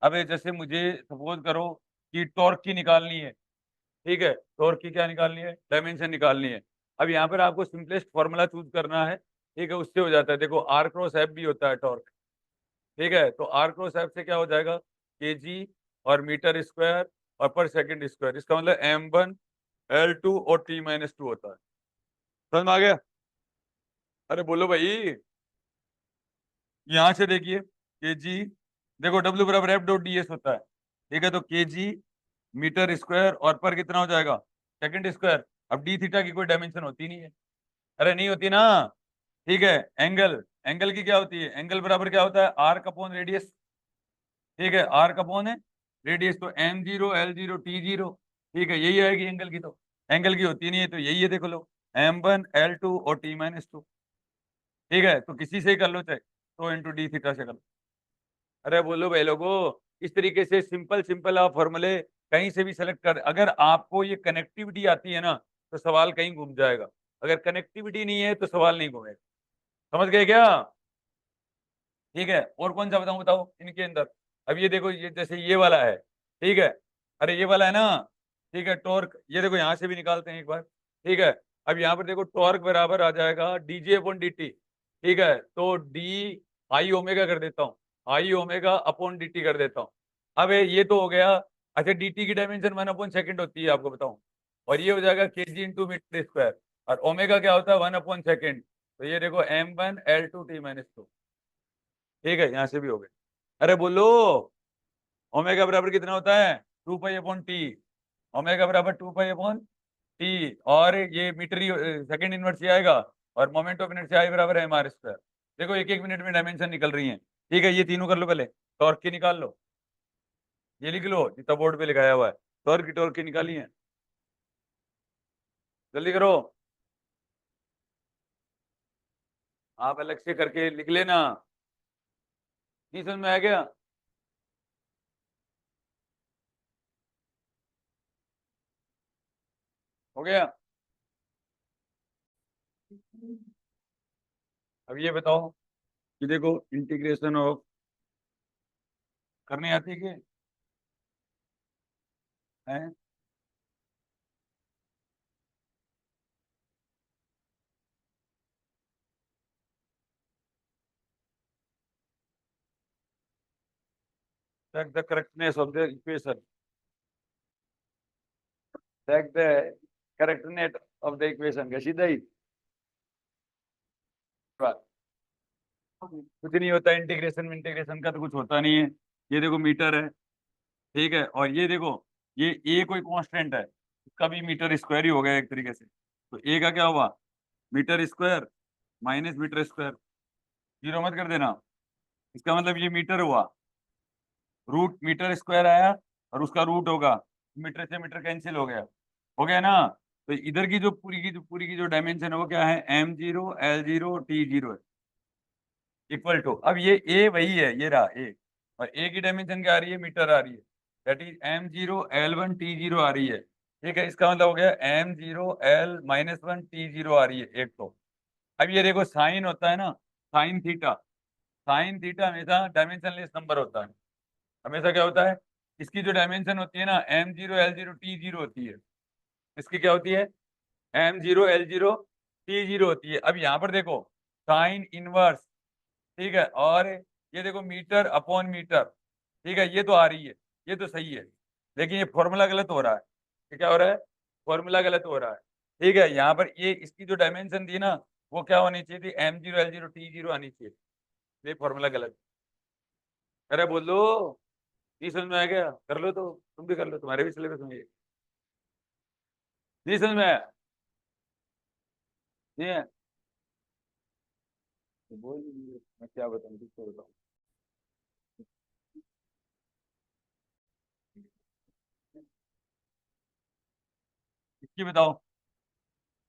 अब ये जैसे मुझे सपोज करो कि टॉर्क की निकालनी है, ठीक है, टॉर्क की क्या निकालनी है, डायमेंशन निकालनी है। अब यहाँ पर आपको सिंपलेस्ट फॉर्मूला चूज करना है, ठीक है, उससे हो जाता है। देखो आर क्रॉस एफ भी होता है टॉर्क, ठीक है, तो आर क्रॉस एफ से क्या हो जाएगा, केजी और मीटर स्क्वायर और पर सेकंड स्क्वायर, इसका मतलब m1 L2 और t-2 होता है। समझ में आ गया, अरे बोलो भाई, यहां से देखिए के जी, देखो डब्ल्यू बराबर एफ डॉट डी एस होता है, ठीक है, तो के जी मीटर स्क्वायर और पर कितना हो जाएगा, सेकंड स्क्वायर। अब डी थीटा की कोई डायमेंशन होती नहीं है, अरे नहीं होती ना, ठीक है। एंगल, एंगल की क्या होती है, एंगल बराबर क्या होता है, आर्क अपॉन रेडियस, ठीक है, आर्क अपॉन है रेडियस, तो m0 L0 T0, ठीक है, यही आएगी एंगल की, तो एंगल की होती नहीं है, तो यही है, देख लो m1 L2 और t-2, ठीक है। तो किसी से ही कर लो, चाहे तो इंटू डी थीटा से कर लो। अरे बोलो भाई लोगो, इस तरीके से सिंपल सिंपल आप फॉर्मूले कहीं से भी सेलेक्ट कर, अगर आपको ये कनेक्टिविटी आती है ना तो सवाल कहीं घूम जाएगा, अगर कनेक्टिविटी नहीं है तो सवाल नहीं घूमेगा। समझ गए क्या, ठीक है। और कौन सा बताऊं, बताओ इनके अंदर। अब ये देखो, ये जैसे ये वाला है, ठीक है, अरे ये वाला है ना, ठीक है, टॉर्क, ये देखो यहाँ से भी निकालते हैं एक बार, ठीक है। अब यहाँ पर देखो टॉर्क बराबर आ जाएगा डीजे अपॉन डी टी, ठीक है, तो डी आई ओमेगा कर देता हूँ, आई ओमेगा अपॉन डी टी कर देता हूँ। अब ये तो हो गया। अच्छा, डी टी की डायमेंशन 1/सेकंड होती है, आपको बताऊं, और ये हो जाएगा के जी इंटू मीटर स्क्वायर, और ओमेगा क्या होता है, 1/सेकंड, तो ये देखो m1 L2 T-2, ठीक है, यहाँ से भी हो गए। अरे बोलो, ओमेगा बराबर कितना होता है, 2 पाई अपॉन टी, ओमेगा बराबर 2 पाई अपॉन टी, और ये मीटर सेकंड इनवर्स ये आएगा, और मोमेंट ऑफ इनर्शिया आई बराबर है mr स्क्वायर। देखो एक एक मिनट में डायमेंशन निकल रही है, ठीक है। ये तीनों कर लो पहले, टॉर्क की निकाल लो, ये लिख लो जितना बोर्ड पे लिखाया हुआ है, टॉर्क की निकाली है, जल्दी करो, आप अलग से करके लिख लेना। नहीं समझ में आ गया, हो गया। अब ये बताओ कि देखो इंटीग्रेशन ऑफ करनी आती है कि है? Check the correctness of the equation. Check the correctness of the equation. क्या सीधा ही बात? कुछ नहीं होता इंटीग्रेशन में, इंटीग्रेशन का तो कुछ होता नहीं है। ये देखो मीटर है, ठीक है, और ये देखो ये ए कोई कांस्टेंट है, इसका भी मीटर स्क्वायर ही हो गया एक तरीके से। तो ए का क्या हुआ? Metre square minus metre square, zero मत कर देना। इसका मतलब ये मीटर हुआ, रूट मीटर स्क्वायर आया और उसका रूट होगा, मीटर से मीटर कैंसिल हो गया ना। तो इधर की जो पूरी की जो डायमेंशन है वो क्या है? m0 l0 t0 है, इक्वल टू, अब ये ए वही है, ये रहा ए, और ए की डायमेंशन क्या आ रही है? मीटर आ रही है, that is m0 l1 t0 आ रही है। ठीक है, इसका मतलब हो गया m0 l-1 t0 आ रही है एक तो। अब ये देखो साइन होता है ना, साइन थीटा, साइन थीटा हमेशा डायमेंशनलेस नंबर होता है। हमेशा क्या होता है? इसकी जो डायमेंशन होती है ना m0 l0 t0 होती है, इसकी क्या होती है? m0 l0 t0 होती है। अब यहाँ पर देखो साइन इनवर्स, ठीक है, और ये देखो मीटर अपॉन मीटर, ठीक है, ये तो आ रही है, ये तो सही है, लेकिन ये फॉर्मूला गलत हो रहा है। ये क्या हो रहा है? फॉर्मूला गलत हो रहा है। ठीक है, यहाँ पर ये इसकी जो डायमेंशन थी ना वो क्या होनी चाहिए थी? m0 l0 t0 आनी चाहिए, ये फॉर्मूला गलत। अरे बोल दो, नहीं समझ में आ गया? कर लो, तो तुम भी कर लो, तुम्हारे भी सिलेबस में ये नहीं समझ में आया? नहीं है तो बोल दीजिए, मैं क्या बताऊँ, किसको बताऊँ? इसकी बताओ।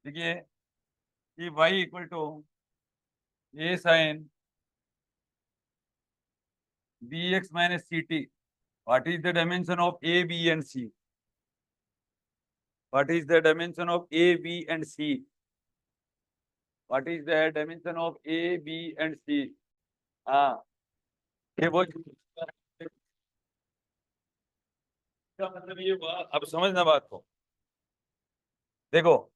देखिए कि y equal to A sine B X minus C T, what is the dimension of A B and C? What is the dimension of A B and C? What is the dimension of A B and C? हाँ, ये वो इसका मतलब ये हुआ, अब समझना बात को। देखो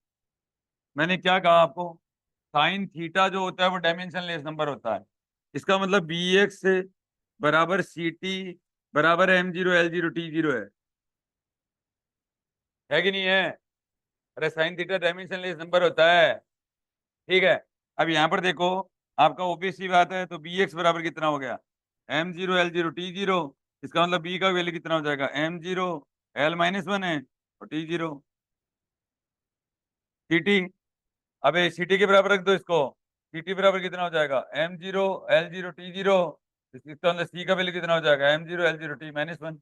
मैंने क्या कहा आपको, साइन थीटा जो होता है वो डायमेंशन लेस नंबर होता है। इसका मतलब बी एक्स बराबर सी टी बराबर m0 l0 t0 है कि नहीं है? अरे sine theta dimension less number होता है, ठीक है। अब यहाँ पर देखो, आपका ओबीएस सी बात है, तो बी एक्स बराबर कितना हो गया? m0 l0 t0। इसका मतलब बी का वैल्यू कितना हो जाएगा? m0 l-1 है और t0 ct। अबे ct के बराबर रख दो इसको, ct बराबर कितना हो जाएगा? m0 l0 t0। इसका मतलब c का वैल्यू कितना हो जाएगा? m0 l0 t-1।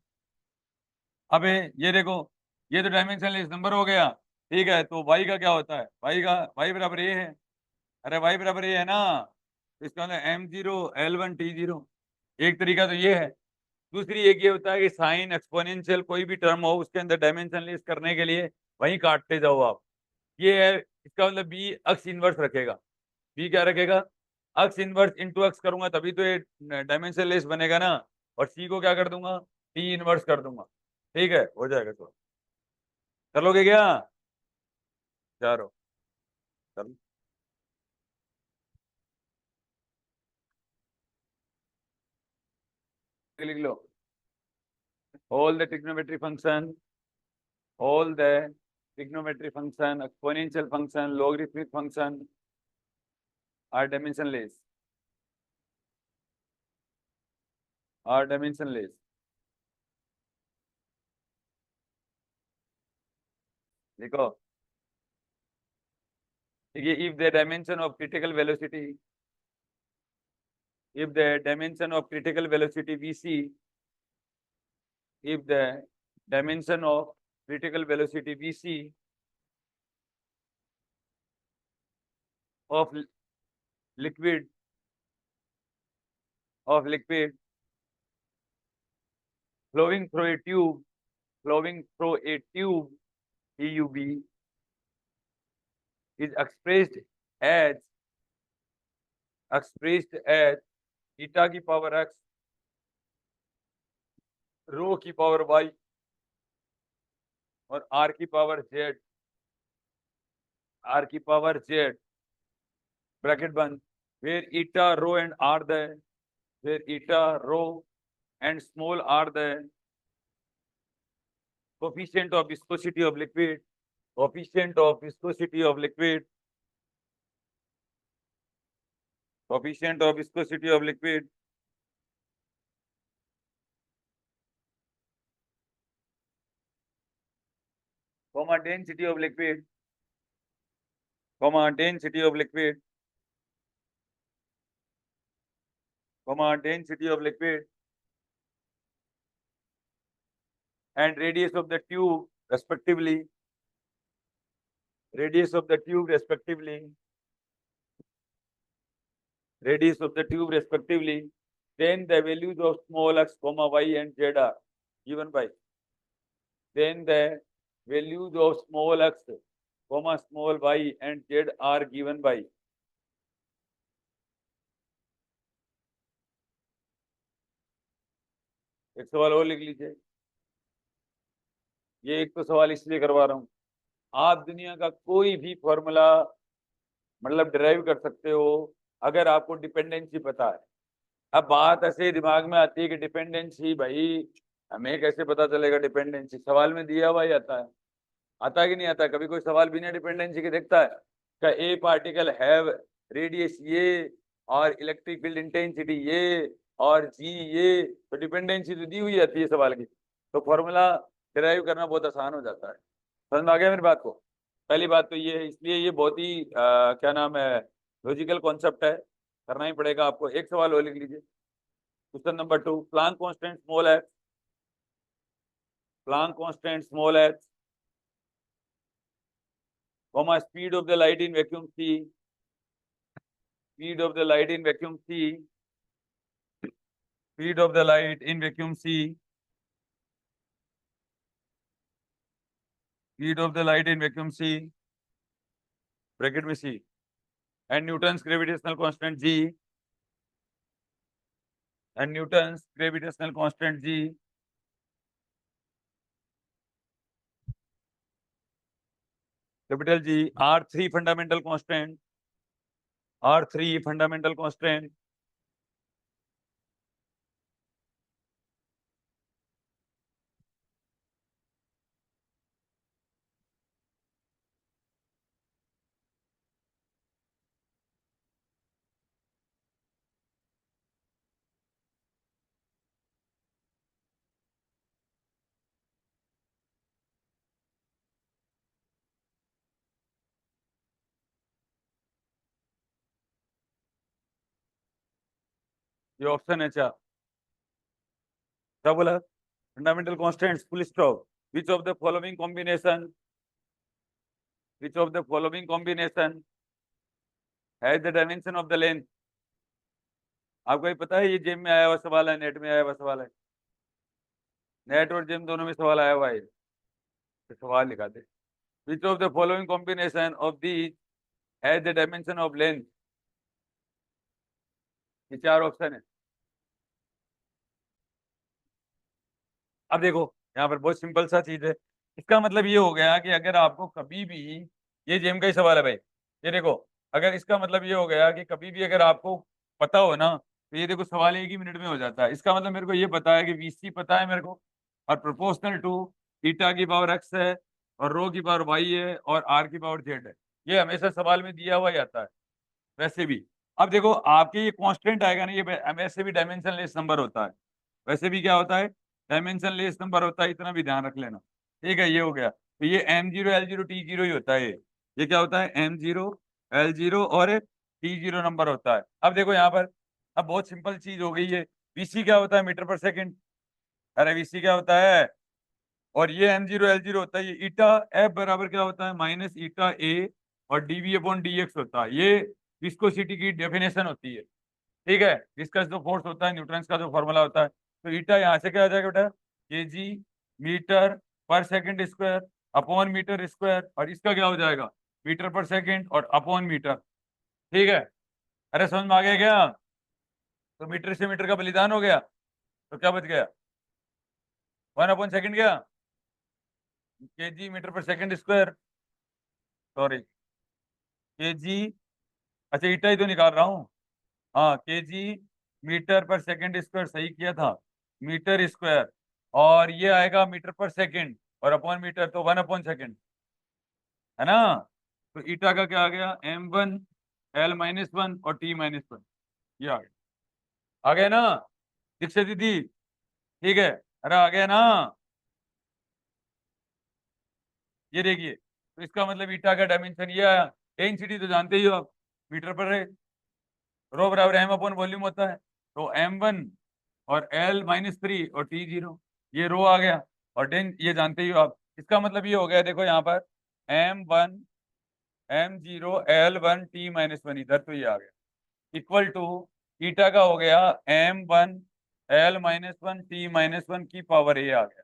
अबे ये देखो, ये तो डायमेंशन लेस नंबर हो गया, ठीक है। तो y का क्या होता है? y बराबर ये है, अरे y बराबर ये है ना, तो इसका मतलब m0 l1 t0। एक तरीका तो ये है। दूसरी एक ये होता है कि साइन एक्सपोनेंशियल कोई भी टर्म हो उसके अंदर डायमेंशन लेस करने के लिए वहीं काटते जाओ आप। ये है, इसका मतलब बी अक्स इनवर्स रखेगा। बी क्या रखेगा? अक्स इनवर्स इंटू अक्स करूंगा तभी तो ये डायमेंशन लेस बनेगा ना। और सी को क्या कर दूंगा? टी इनवर्स कर दूंगा। ठीक है, हो जाएगा। तो कर लोगे क्या? चारो कर लो। लिख लो, all the trigonometry function, all the trigonometry function, exponential function, logarithmic function are dimensionless, are dimensionless। देखो, देखिए, if the dimension of critical velocity, if the dimension of critical velocity vc, if the dimension of critical velocity vc of liquid, of liquid flowing through a tube, flowing through a tube TUB, is expressed as eta की power x, रो की power y और r की power z, bracket बंद, where eta, rho and r the where eta, rho and small r the coefficient of viscosity of liquid, coefficient of viscosity of liquid, coefficient of viscosity of liquid, comma density of liquid, comma density of liquid, comma density of liquid, and radius of the tube respectively, radius of the tube respectively, radius of the tube respectively, then the values of small x, comma y and z are given by, then the values of small x, comma small y and z are given by. एक सवाल और लिख लीजिए, ये एक तो सवाल इसलिए करवा रहा हूं, आप दुनिया का कोई भी फॉर्मूला मतलब डिराइव कर सकते हो अगर आपको डिपेंडेंसी पता है। अब बात ऐसे दिमाग में आती है कि डिपेंडेंसी, भाई हमें कैसे पता चलेगा डिपेंडेंसी? सवाल में दिया हुआ ही आता है, आता है कि नहीं आता? कभी कोई सवाल बिना डिपेंडेंसी के देखता है? क्या ए पार्टिकल हैव रेडियस ये और इलेक्ट्रिक फील्ड इंटेंसिटी ये और जी ये, तो डिपेंडेंसी तो दी हुई आती है सवाल की, तो फॉर्मूला डिराइव करना बहुत आसान हो जाता है। समझ में आ गया मेरी बात को? पहली बात तो ये है, इसलिए ये बहुत ही क्या नाम है, लॉजिकल कॉन्सेप्ट है, करना ही पड़ेगा आपको। एक सवाल और लिख लीजिए, question number 2, Planck constant small h, Planck constant small h, comma speed of the light in vacuum c, speed of the light in vacuum c, speed of the light in vacuum c, speed of the light in vacuum c, bracket में c, and Newton's gravitational constant g, and Newton's gravitational constant g, capital G, R3 fundamental constant, R3 fundamental constant, ये option है क्या? क्या बोला? Fundamental constants, full stop. Which of the following combination, which of the following combination has the dimension of the length? आपको ये पता है, ये जिम में आया हुआ सवाल है, नेट में आया हुआ सवाल है, नेट और जिम दोनों में सवाल आया हुआ है, तो सवाल लिखा दे, which of the following combination of these has the dimension of length? ये 4 ऑप्शन है। अब देखो यहाँ पर बहुत सिंपल सा चीज है, इसका मतलब ये हो गया कि अगर आपको कभी भी, ये जेम का ही सवाल है भाई, ये देखो, अगर इसका मतलब ये हो गया कि कभी भी अगर आपको पता हो ना, तो ये देखो सवाल 1 ही मिनट में हो जाता है। इसका मतलब मेरे को ये पता है कि वीसी पता है मेरे को, और प्रोपोर्शनल टू थीटा की पावर एक्स है और रो की पावर वाई है और आर की पावर जेड है, ये हमेशा सवाल में दिया हुआ ही आता है वैसे भी। अब देखो आपके ये कांस्टेंट आएगा ना, ये वैसे भी डायमेंशनलेस नंबर होता है, वैसे भी क्या होता है, डायमेंशन लेस नंबर होता है, इतना भी ध्यान रख लेना। ठीक है, ये हो गया, तो ये M0 L0 T0 ही होता है, ये क्या होता है, M0 L0 और T0 नंबर होता है। अब देखो यहाँ पर, अब बहुत सिंपल चीज हो गई है, VC क्या होता है, मीटर पर सेकंड, अरे VC क्या होता है, और ये M0 L0 होता है, ये ईटा F बराबर क्या होता है, माइनस ईटा A और dV अपॉन dx होता है, ये विस्कोसिटी की डेफिनेशन होती है। ठीक है, विस्कस जो फोर्स होता है, न्यूटन का जो फॉर्मूला होता है, तो ईटा यहाँ से क्या आ जाएगा बेटा, KG metre per second square upon metre square, और इसका क्या हो जाएगा, मीटर पर सेकंड और अपॉन मीटर। ठीक है, अरे समझ में आ गया क्या? तो मीटर से मीटर का बलिदान हो गया, तो क्या बच गया? 1/सेकंड गया, KG metre per second square, sorry KG, अच्छा ईटा ही तो निकाल रहा हूँ। हाँ, KG metre per second square सही किया था, मीटर स्क्वायर, और ये आएगा मीटर पर सेकंड और अपॉन मीटर, तो 1/सेकंड, है ना? तो ईटा का क्या आ गया? m1 l-1 और t-1, ये आ गया ना दीक्षा दीदी? ठीक है, अरे आ गया ना? ये देखिए, तो इसका मतलब ईटा का डायमेंशन ये आया। डेंसिटी तो जानते ही हो आप, मीटर पर है, रो बराबर एम अपॉन वॉल्यूम होता है, तो m1 और l-3 और t0, ये रो आ गया। और डेन ये जानते ही हो आप, इसका मतलब ये हो गया, देखो यहाँ पर m1 m0 l1 t-1, इधर तो ये आ गया, इक्वल टू ईटा का हो गया m1 l-1 t-1 की पावर a आ गया,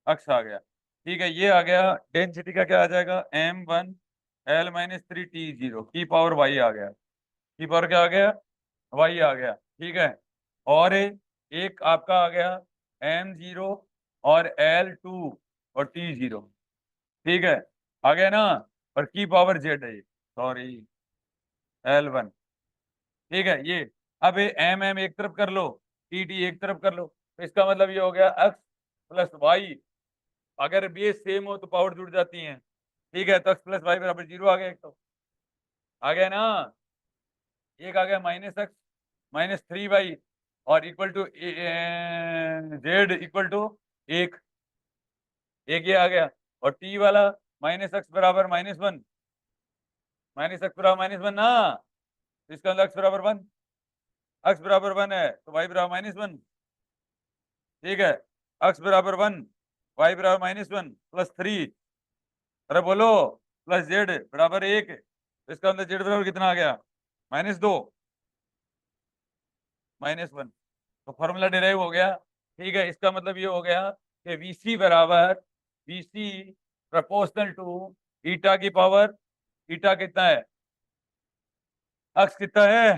अक्स आ गया। ठीक है, ये आ गया। डेंसिटी का क्या आ जाएगा? m1 l-3 t0 की पावर y आ गया, की पावर क्या आ गया? y आ गया। ठीक है, और एक आपका आ गया m0 और l2 और t0। ठीक है, आ गया ना? और की पावर z है, सॉरी l1। ठीक है, ये अब एम एम एक तरफ कर लो, टी टी एक तरफ कर लो, तो इसका मतलब ये हो गया x प्लस वाई। अगर बेस सेम हो तो पावर जुड़ जाती है। ठीक है, तो x प्लस वाई बराबर 0 आ गया, एक तो आ गया ना, एक आ गया -x -3y और equal to Z equal to एक, एक ये आ गया। और टी वाला -x बराबर -1, -x बराबर -1 ना, तो इसका मतलब x बराबर 1, x बराबर 1 है तो y बराबर -1। ठीक है, x बराबर 1, y बराबर -1 प्लस 3, अरे बोलो, प्लस जेड बराबर 1, तो इसका मतलब जेड बराबर कितना आ गया? -2, -1। तो फॉर्मूला डिराइव हो गया। ठीक है, इसका मतलब ये हो गया कि VC बराबर VC प्रोपोर्शनल टू ईटा की पावर, ईटा कितना है? x कितना है?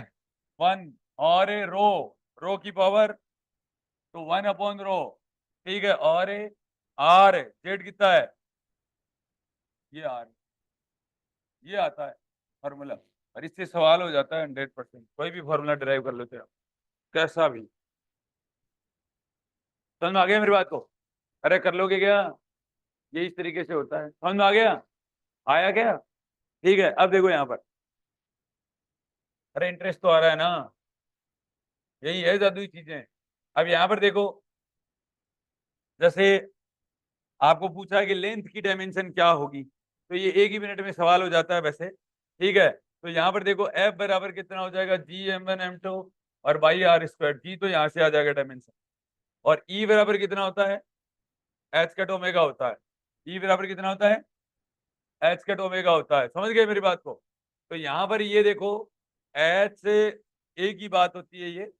1, और रो, रो की पावर तो 1/रो। ठीक है, और आर जेड कितना है? ये आर, ये आता है फॉर्मूला। और इससे सवाल हो जाता है 100%, कोई भी फॉर्मूला डिराइव कर लेते हो कैसा भी। समझ में आ गया मेरी बात को? अरे कर लोगे क्या? ये इस तरीके से होता है, समझ में आ गया? आया क्या? ठीक है, अब देखो यहाँ पर, अरे इंटरेस्ट तो आ रहा है ना, यही है जादुई चीजें। अब यहाँ पर देखो, जैसे आपको पूछा है कि लेंथ की डायमेंशन क्या होगी, तो ये एक ही मिनट में सवाल हो जाता है वैसे। ठीक है, तो यहाँ पर देखो F बराबर कितना हो जाएगा? G m1 m2 और बाई आर स्क्वायर, जी तो यहाँ से आ जाएगा डायमेंशन। और E बराबर कितना होता है? एच कट ओमेगा होता है। E बराबर कितना होता है? एच कट ओमेगा होता है। समझ गए मेरी बात को? तो यहाँ पर ये देखो, एच से एक ही बात होती है ये,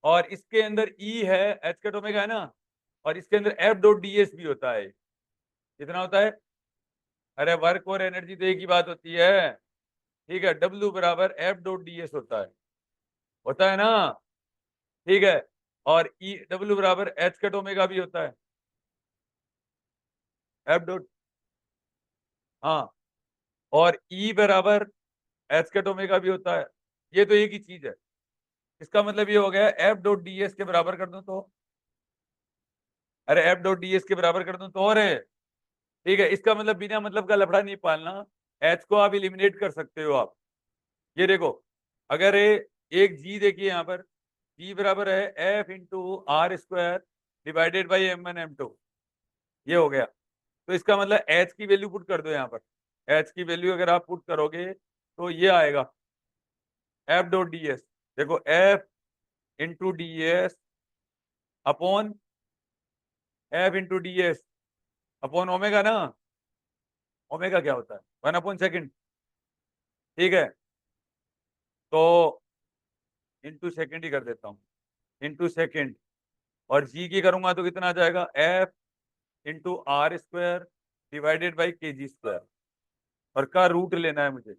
और इसके अंदर E है, एच कट ओमेगा है ना, और इसके अंदर F.ds भी होता है। कितना होता है? अरे वर्क और एनर्जी तो एक ही बात होती है। ठीक है, W बराबर F.ds होता है ना? ठीक है, और E W बराबर एच कट ओमेगा भी होता है, एफ डॉट, हाँ, और E बराबर एच कट ओमेगा भी होता है। ये तो एक ही चीज है। इसका मतलब ये हो गया F.ds के बराबर कर दूं तो, अरे F.ds के बराबर कर दूं तो, और ठीक है, इसका मतलब बिना मतलब का लफड़ा नहीं पालना, एच को आप इलिमिनेट कर सकते हो आप। ये देखो, अगर एक जी देखिए यहाँ पर, जी बराबर है F/r² divided by m1 m2, ये हो गया। तो इसका मतलब एच की वैल्यू पुट कर दो यहाँ पर, एच की वैल्यू अगर आप पुट करोगे तो ये आएगा F.ds, देखो F/ds upon F/ds upon omega ना, ओमेगा क्या होता है? 1/सेकंड। ठीक है, तो इंटू सेकंड ही कर देता हूँ, इंटू सेकंड, और जी की करूंगा तो कितना आ जाएगा? F/r² divided by kg²। और का रूट लेना है मुझे,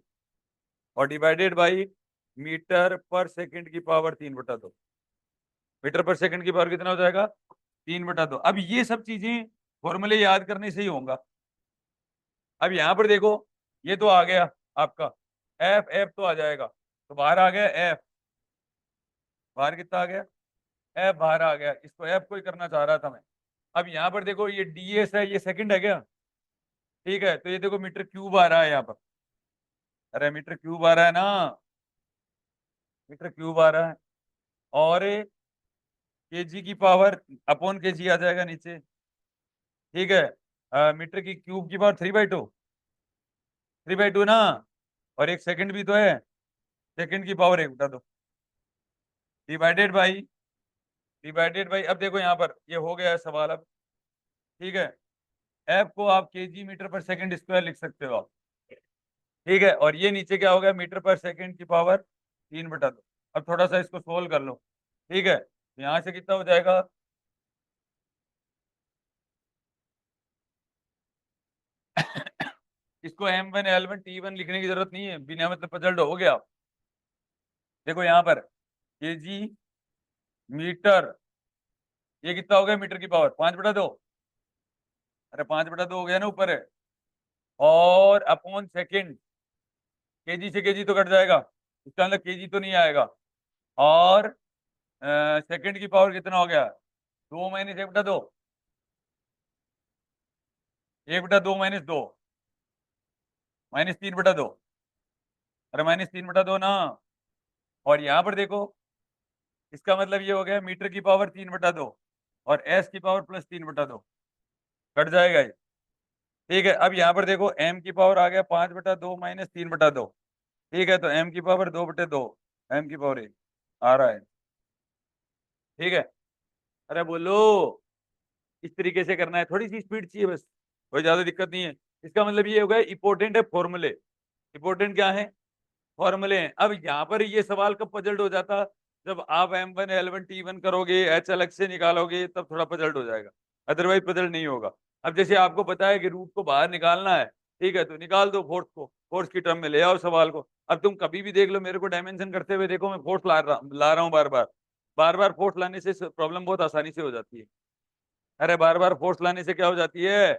और divided by metre per second की पावर 3/2। मीटर पर सेकंड की पावर कितना हो जाएगा? 3/2। अब ये सब चीजें फॉर्मूले याद करने से ही होगा। अब यहां पर देखो, ये तो आ गया आपका एफ, एफ तो आ जाएगा, तो बाहर आ गया एफ, बाहर कितना आ गया? एफ बाहर आ गया। इसको एफ को ही करना चाह रहा था मैं। अब यहाँ पर देखो, ये डीएस है, ये सेकंड है क्या? ठीक है, तो ये देखो मीटर क्यूब आ रहा है यहाँ पर। अरे मीटर क्यूब आ रहा है ना, मीटर क्यूब आ रहा है। और केजी की पावर अपॉन केजी आ जाएगा नीचे। ठीक है, मीटर की क्यूब की पावर 3/2, 3/2 ना। और एक सेकंड भी तो है, सेकंड की पावर 1/2 डिवाइडेड बाई, अब देखो यहाँ पर ये हो गया है सवाल अब। ठीक है, एफ को आप KG metre per second square लिख सकते हो आप। ठीक है, और ये नीचे क्या हो गया? मीटर पर सेकंड की पावर 3/2। अब थोड़ा सा इसको सोल्व कर लो। ठीक है, तो यहाँ से कितना हो जाएगा? इसको M1 L1 T1 लिखने की जरूरत नहीं है, बिना मतलब पजल्ड हो गया। देखो यहाँ पर केजी मीटर, ये कितना हो गया? मीटर की पावर 5/2। अरे 5/2 हो गया ना ऊपर है। और अपॉन सेकंड, केजी से केजी तो कट जाएगा, इसका मतलब केजी तो नहीं आएगा। और सेकंड की पावर कितना हो गया? 2 माइनस 1/2, 1/2 माइनस 2, -3/2। अरे -3/2 ना। और यहाँ पर देखो, इसका मतलब ये हो गया मीटर की पावर 3/2 और एस की पावर प्लस 3/2, कट जाएगा ये। ठीक है, अब यहाँ पर देखो एम की पावर आ गया 5/2 माइनस 3/2। ठीक है, तो एम की पावर 2/2, एम की पावर 1 आ रहा है। ठीक है, अरे बोलो, इस तरीके से करना है, थोड़ी सी स्पीड चाहिए बस, कोई ज्यादा दिक्कत नहीं है। इसका मतलब ये हो गया इंपॉर्टेंट है फॉर्मूले। इंपॉर्टेंट क्या है? फॉर्मूले हैं। अब यहाँ पर ये सवाल कब पजल्ड हो जाता? जब आप M1 L1 T1 करोगे, एच अलग से निकालोगे, तब थोड़ा पजल्ड हो जाएगा, अदरवाइज पजल्ड नहीं होगा। अब जैसे आपको पता है कि रूट को बाहर निकालना है, ठीक है, तो निकाल दो फोर्स को, फोर्स की टर्म में ले आओ सवाल को। अब तुम कभी भी देख लो मेरे को डायमेंशन करते हुए देखो, मैं फोर्स ला रहा हूँ बार बार, बार बार फोर्स लाने से प्रॉब्लम बहुत आसानी से हो जाती है। अरे बार बार फोर्स लाने से क्या हो जाती है?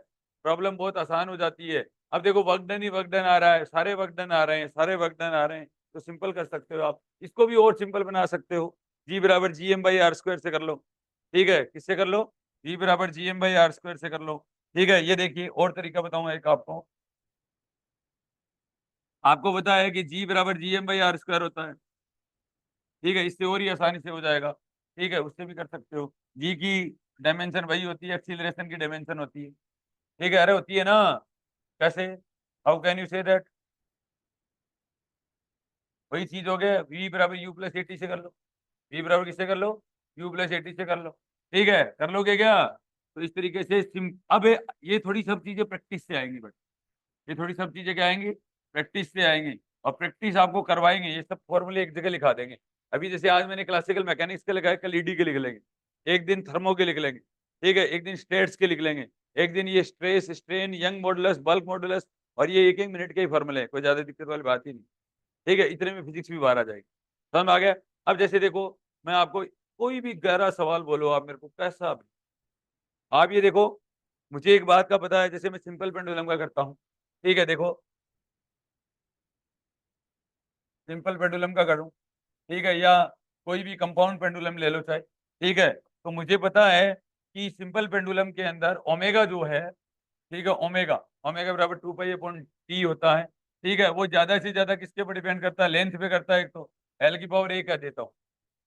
प्रॉब्लम बहुत आसान हो जाती है। अब देखो वर्क डन ही वर्क डन आ रहा है, सारे वर्क डन आ रहे हैं, सारे वर्क डन आ रहे हैं, तो सिंपल कर सकते हो आप। इसको भी और सिंपल बना सकते हो, जी बराबर G M by R square से कर लो। ठीक है, किससे कर लो? जी बराबर G M by R square से कर लो। ठीक है, ये देखिए और तरीका बताऊंगा एक आपको। आपको पता है कि जी बराबर G M by R square होता है। ठीक है, इससे और ही आसानी से हो जाएगा। ठीक है, उससे भी कर सकते हो। जी की डायमेंशन वही होती है, एक्सीलरेशन की डायमेंशन होती है। ठीक है, अरे होती है ना। कैसे? How can you say that? वही चीज हो गया, v बराबर u प्लस एटी से कर लो। v बराबर किससे कर लो? u प्लस एटी से कर लो। ठीक है, कर लोगे क्या? तो इस तरीके से अब ये थोड़ी सब चीजें प्रैक्टिस से आएंगी, बट ये थोड़ी सब चीजें क्या आएंगी? प्रैक्टिस से आएंगी। और प्रैक्टिस आपको करवाएंगे, ये सब फॉर्मूले एक जगह लिखा देंगे। अभी जैसे आज मैंने क्लासिकल मैकेनिक्स के लिखा है, कल ईडी के लिख लेंगे, एक दिन थर्मो के लिख लेंगे, ठीक है, एक दिन स्टेट्स के लिख लेंगे, एक दिन ये stress strain young modulus bulk modulus. और ये एक एक मिनट के ही फॉर्मूले हैं, कोई ज्यादा दिक्कत वाली बात ही नहीं। ठीक है, इतने में फिजिक्स भी बाहर आ जाएगी। समझ में आ गया? अब जैसे देखो, मैं आपको कोई भी गहरा सवाल बोलो आप मेरे को, कैसा भी, आप ये देखो, मुझे एक बात का पता है, जैसे मैं सिंपल पेंडुलम का करता हूँ। ठीक है, देखो सिंपल पेंडुलम का करूँ, ठीक है, या कोई भी कंपाउंड पेंडुलम ले लो चाहे। ठीक है, तो मुझे पता है कि सिंपल पेंडुलम के अंदर ओमेगा जो है, ठीक है, ओमेगा, ओमेगा बराबर 2 पाई अपॉन टी होता है। ठीक है, वो ज्यादा से ज्यादा किसके ऊपर डिपेंड करता है? लेंथ पे करता है। एक तो एल की पावर ए कह देता हूँ,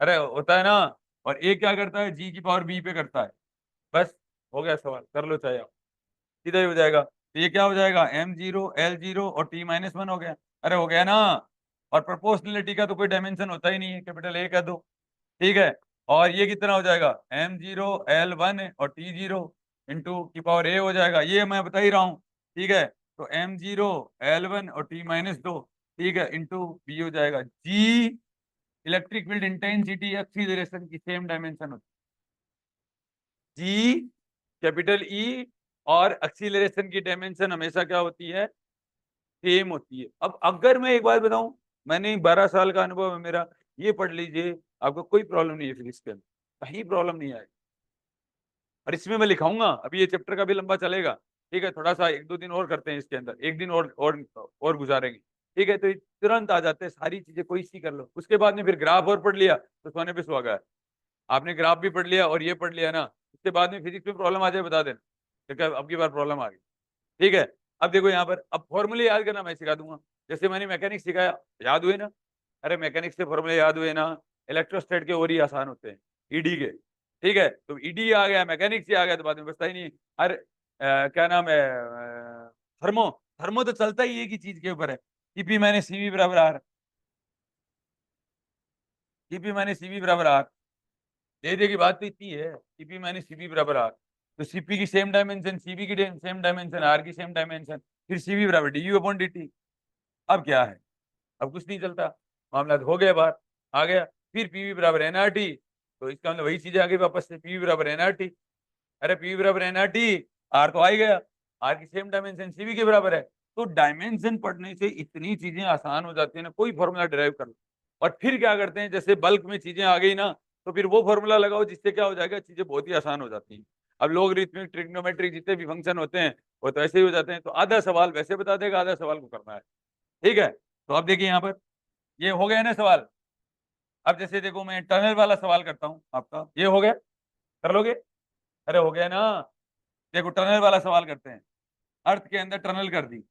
अरे होता है ना। और ए क्या करता है? जी की पावर बी पे करता है। बस, हो गया सवाल, कर लो चाहे आप, सीधा ही हो जाएगा। तो ये क्या हो जाएगा? M0 L0 और T-1 हो गया। अरे हो गया ना। और प्रोपोर्शनलिटी का तो कोई डायमेंशन होता ही नहीं है, कैपिटल ए कह दो। ठीक है, और ये कितना हो जाएगा? M0 L1 और T0 इंटू की पावर ए हो जाएगा, ये मैं बता ही रहा हूँ। ठीक है, तो M0 L1 और T-2, ठीक है, इंटू बी हो जाएगा। जी इलेक्ट्रिक फील्ड इंटेंसिटी एक्सीलरेशन की सेम डायमेंशन होती है, जी कैपिटल ई, और एक्सीलरेशन की डायमेंशन हमेशा क्या होती है? सेम होती है। अब अगर मैं एक बात बताऊं, मैंने 12 साल का अनुभव है मेरा, ये पढ़ लीजिए, आपको कोई प्रॉब्लम नहीं है फिजिक्स के अंदर, कहीं प्रॉब्लम नहीं आएगी। और इसमें मैं लिखाऊंगा, अभी ये चैप्टर का भी लंबा चलेगा, ठीक है, थोड़ा सा 1-2 दिन और करते हैं इसके अंदर, एक दिन और गुजारेंगे, ठीक है। तो ये तुरंत आ जाते हैं सारी चीजें, कोई सी कर लो। उसके बाद में फिर ग्राफ और पढ़ लिया तो सोने पे सुहागा है। आपने ग्राफ भी पढ़ लिया और ये पढ़ लिया ना, उसके बाद में फिजिक्स में प्रॉब्लम आ जाए बता देना, क्योंकि अब की बार प्रॉब्लम आ गई, ठीक है। अब देखो यहाँ पर, अब फॉर्मूले याद करना मैं सिखा दूंगा, जैसे मैंने मैकेनिक्स सिखाया, याद हुए ना? अरे मैकेनिक्स के फॉर्मूले याद हुए ना? इलेक्ट्रोस्टैट के और ही आसान होते हैं, ईडी के, ठीक है। तो ईडी आ गया, मैकेनिक्स ही आ गया, तो बाद में बचता ही नहीं। अरे क्या नाम है, थर्मो, थर्मो तो चलता ही एक ही चीज के ऊपर है, टीपी माइनस सीवी बराबर आर, टीपी माइनस सीवी बराबर आर। दे दे की बात तो इतनी है, टीपी माइनस सीवी बराबर आर, तो सीपी की सेम डायमेंशन, सीवी की सेम डायमेंशन, आर की सेम डायमेंशन, फिर सीवी बराबर D you upon D T. अब क्या है, अब कुछ नहीं चलता, मामला तो हो गया बाहर, आ गया। फिर पीवी बराबर एनआरटी, तो इसका मतलब वही चीज आ गई वापस से, पीवी बराबर एनआरटी। अरे पीवी बराबर एनआरटी, आर तो आ ही गया, आर की सेम डायमेंशन सीवी के बराबर है। तो डायमेंशन पढ़ने से इतनी चीजें आसान हो जाती है ना, कोई फॉर्मूला डिराइव कर लो। और फिर क्या करते हैं, जैसे बल्क में चीजें आ गई ना, तो फिर वो फॉर्मूला लगाओ, जिससे क्या हो जाएगा, चीजें बहुत ही आसान हो जाती हैं। अब लोगरिथमिक, ट्रिग्नोमेट्रिक जितने भी फंक्शन होते हैं वो तो ऐसे ही हो जाते हैं। तो आधा सवाल वैसे बता देगा, आधा सवाल को करना है, ठीक है। तो अब देखिए यहाँ पर, ये हो गया ना सवाल। अब जैसे देखो, मैं टनल वाला सवाल करता हूँ आपका, ये हो गया, कर लोगे? अरे हो गया ना। देखो टनल वाला सवाल करते हैं। अर्थ के अंदर टनल कर दी,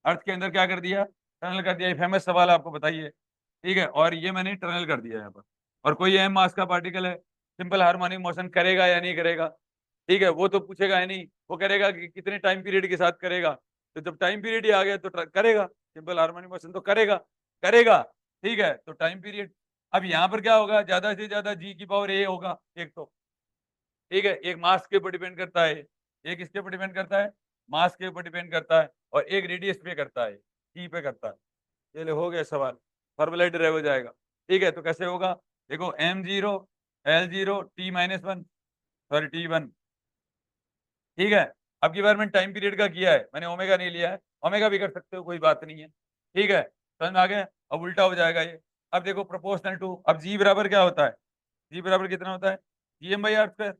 अर्थ के अंदर क्या कर दिया, टनल कर दिया। ये फेमस सवाल आपको बताइए, ठीक है। और ये मैंने टनल कर दिया यहाँ पर, और कोई एम मास का पार्टिकल है, सिंपल हार्मोनिक मोशन करेगा या नहीं करेगा, ठीक है। वो तो पूछेगा है नहीं, वो करेगा कि कितने टाइम पीरियड के साथ करेगा। तो जब टाइम पीरियड ही आ गया तो करेगा, सिंपल हार्मोनिक मोशन तो करेगा, करेगा, ठीक है। तो टाइम पीरियड, अब यहाँ पर क्या होगा, ज्यादा से ज्यादा जी की पावर ए होगा एक तो, ठीक है। एक मास के ऊपर डिपेंड करता है, एक इसके ऊपर डिपेंड करता है, मास के ऊपर डिपेंड करता है, और एक रेडियस पे करता है, टी पे करता है। चलिए हो गया सवाल, फॉर्मूला डिराइव हो जाएगा, ठीक है। तो कैसे होगा, देखो m0 l0 t-1, sorry t1, ठीक है। अब की बार मैंने टाइम पीरियड का किया है, मैंने ओमेगा नहीं लिया है, ओमेगा भी कर सकते हो, कोई बात नहीं है, ठीक है। समझ में आ गया? अब उल्टा हो जाएगा ये। अब देखो प्रोपोर्शनल टू, अब जी बराबर क्या होता है, जी बराबर कितना होता है, GM/r²।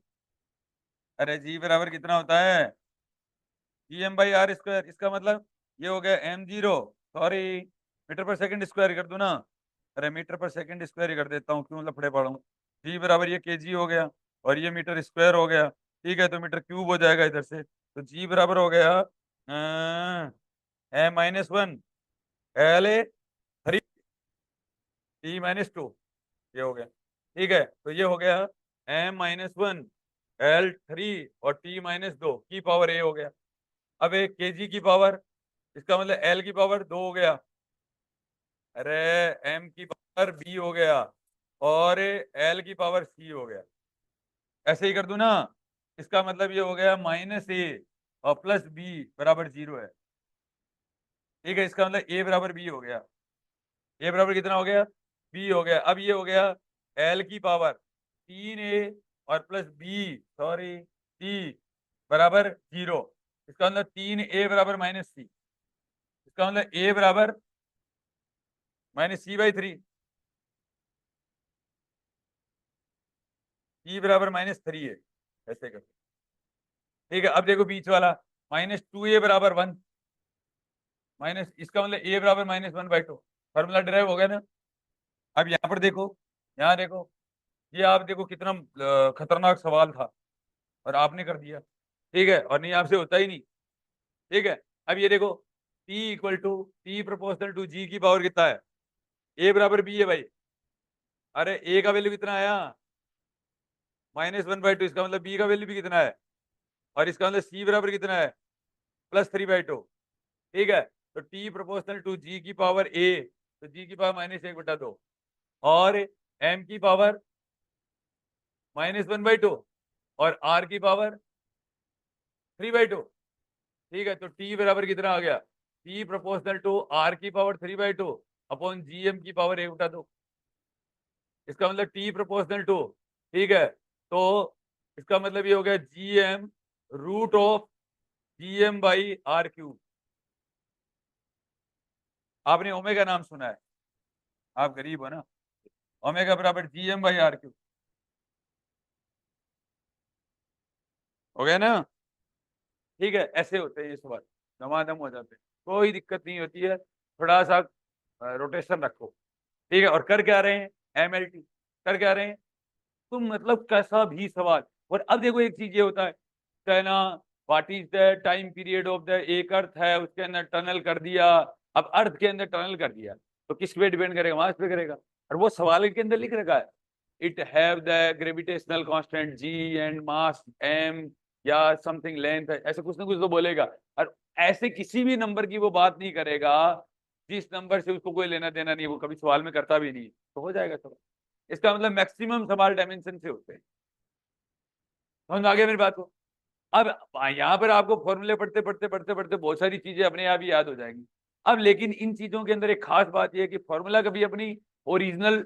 अरे जी बराबर कितना होता है, GM/r²। इसका मतलब ये हो गया m0, sorry metre per second square कर दूं ना, अरे मीटर पर सेकंड स्क्वायर ही कर देता हूँ, क्यों लफड़े पड़ा हूँ। जी बराबर ये केजी हो गया, और ये मीटर स्क्वायर हो गया, ठीक है। तो मीटर क्यूब हो जाएगा इधर से, तो जी बराबर हो गया m-1 L3 t-2, ये हो गया, ठीक है। तो ये हो गया m-1 L3 और t-2 की पावर a हो गया। अब एक केजी की पावर, इसका मतलब एल की पावर 2 हो गया, अरे एम की पावर बी हो गया, और एल की पावर सी हो गया। ऐसे ही कर दूं ना, इसका मतलब ये हो गया -a और +b बराबर 0 है, ठीक है। इसका मतलब a बराबर b हो गया, a बराबर कितना हो गया, b हो गया। अब ये हो गया l की पावर 3a और +b, सॉरी c बराबर 0। इसका मतलब 3a बराबर -c, इसका मतलब a बराबर -c/3, ई बराबर -3 है, ऐसे कर, ठीक है। अब देखो बीच वाला, -2a बराबर 1, माइनस, इसका मतलब a बराबर -1/2, फॉर्मूला डिराइव हो गया ना। अब यहाँ पर देखो, यहाँ देखो, ये आप देखो कितना खतरनाक सवाल था, और आपने कर दिया, ठीक है। और नहीं आपसे होता ही नहीं, ठीक है। अब ये देखो, T प्रोपोर्शनल टू जी की पावर कितना है, a बराबर b है भाई। अरे a का वैल्यू कितना आया, -1/2, इसका मतलब b का वैल्यू भी कितना है, और इसका मतलब c बराबर कितना है, +3/2, ठीक है। तो t प्रोपोर्शनल टू जी की पावर a, तो जी की पावर -1/2, और m की पावर -1/2, और r की पावर 3/2, ठीक है। तो t बराबर कितना आ गया, t प्रोपोर्शनल टू r की पावर 3/2 अपॉन gm की पावर 1/2, इसका मतलब t प्रोपोर्शनल टू, ठीक है। तो इसका मतलब ये हो गया gm root of gm/r cube, आपने ओमेगा नाम सुना है? आप गरीब हो ना। ओमेगा बराबर GM/R क्यूब हो गया ना। ठीक है, ऐसे होते हैं ये सवाल, दमादम हो जाते हैं, कोई दिक्कत नहीं होती है। थोड़ा सा रोटेशन रखो। ठीक है, और कर क्या रहे हैं? MLT कर क्या रहे हैं तुम, मतलब कैसा भी सवाल। और अब देखो एक चीज ये होता है कहना, what is the time period of the, एक अर्थ है उसके अंदर टनल कर दिया। अब अर्थ के अंदर टनल कर दिया तो किस पे डिपेंड करेगा? मास पे करेगा। और वो सवाल के अंदर लिख रखा है, it have the gravitational constant G and mass M, या समथिंग लेंथ है, ऐसे कुछ ना कुछ तो बोलेगा। और ऐसे किसी भी नंबर की वो बात नहीं करेगा जिस नंबर से उसको कोई लेना देना नहीं है, वो कभी सवाल में करता भी नहीं है, तो हो जाएगा सवाल। इसका मतलब मैक्सिमम सवाल डायमेंशन से होते हैं। समझ में आ गया मेरी बात को? अब यहाँ पर आपको फॉर्मूले पढ़ते पढ़ते पढ़ते पढ़ते बहुत सारी चीजें अपने आप ही याद हो जाएंगी। अब लेकिन इन चीजों के अंदर एक खास बात यह है कि फॉर्मूला कभी अपनी ओरिजिनल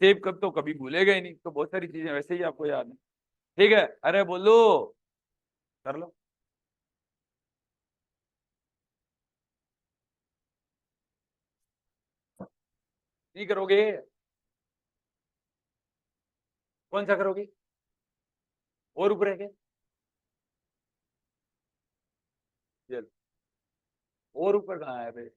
सेव कब तो कभी भूलेगा ही नहीं, तो बहुत सारी चीजें वैसे ही आपको याद है। ठीक है, अरे बोलो, कर लो। नहीं करोगे? कौन सा करोगे? और ऊपर है क्या? चल, और ऊपर कहाँ है भाई?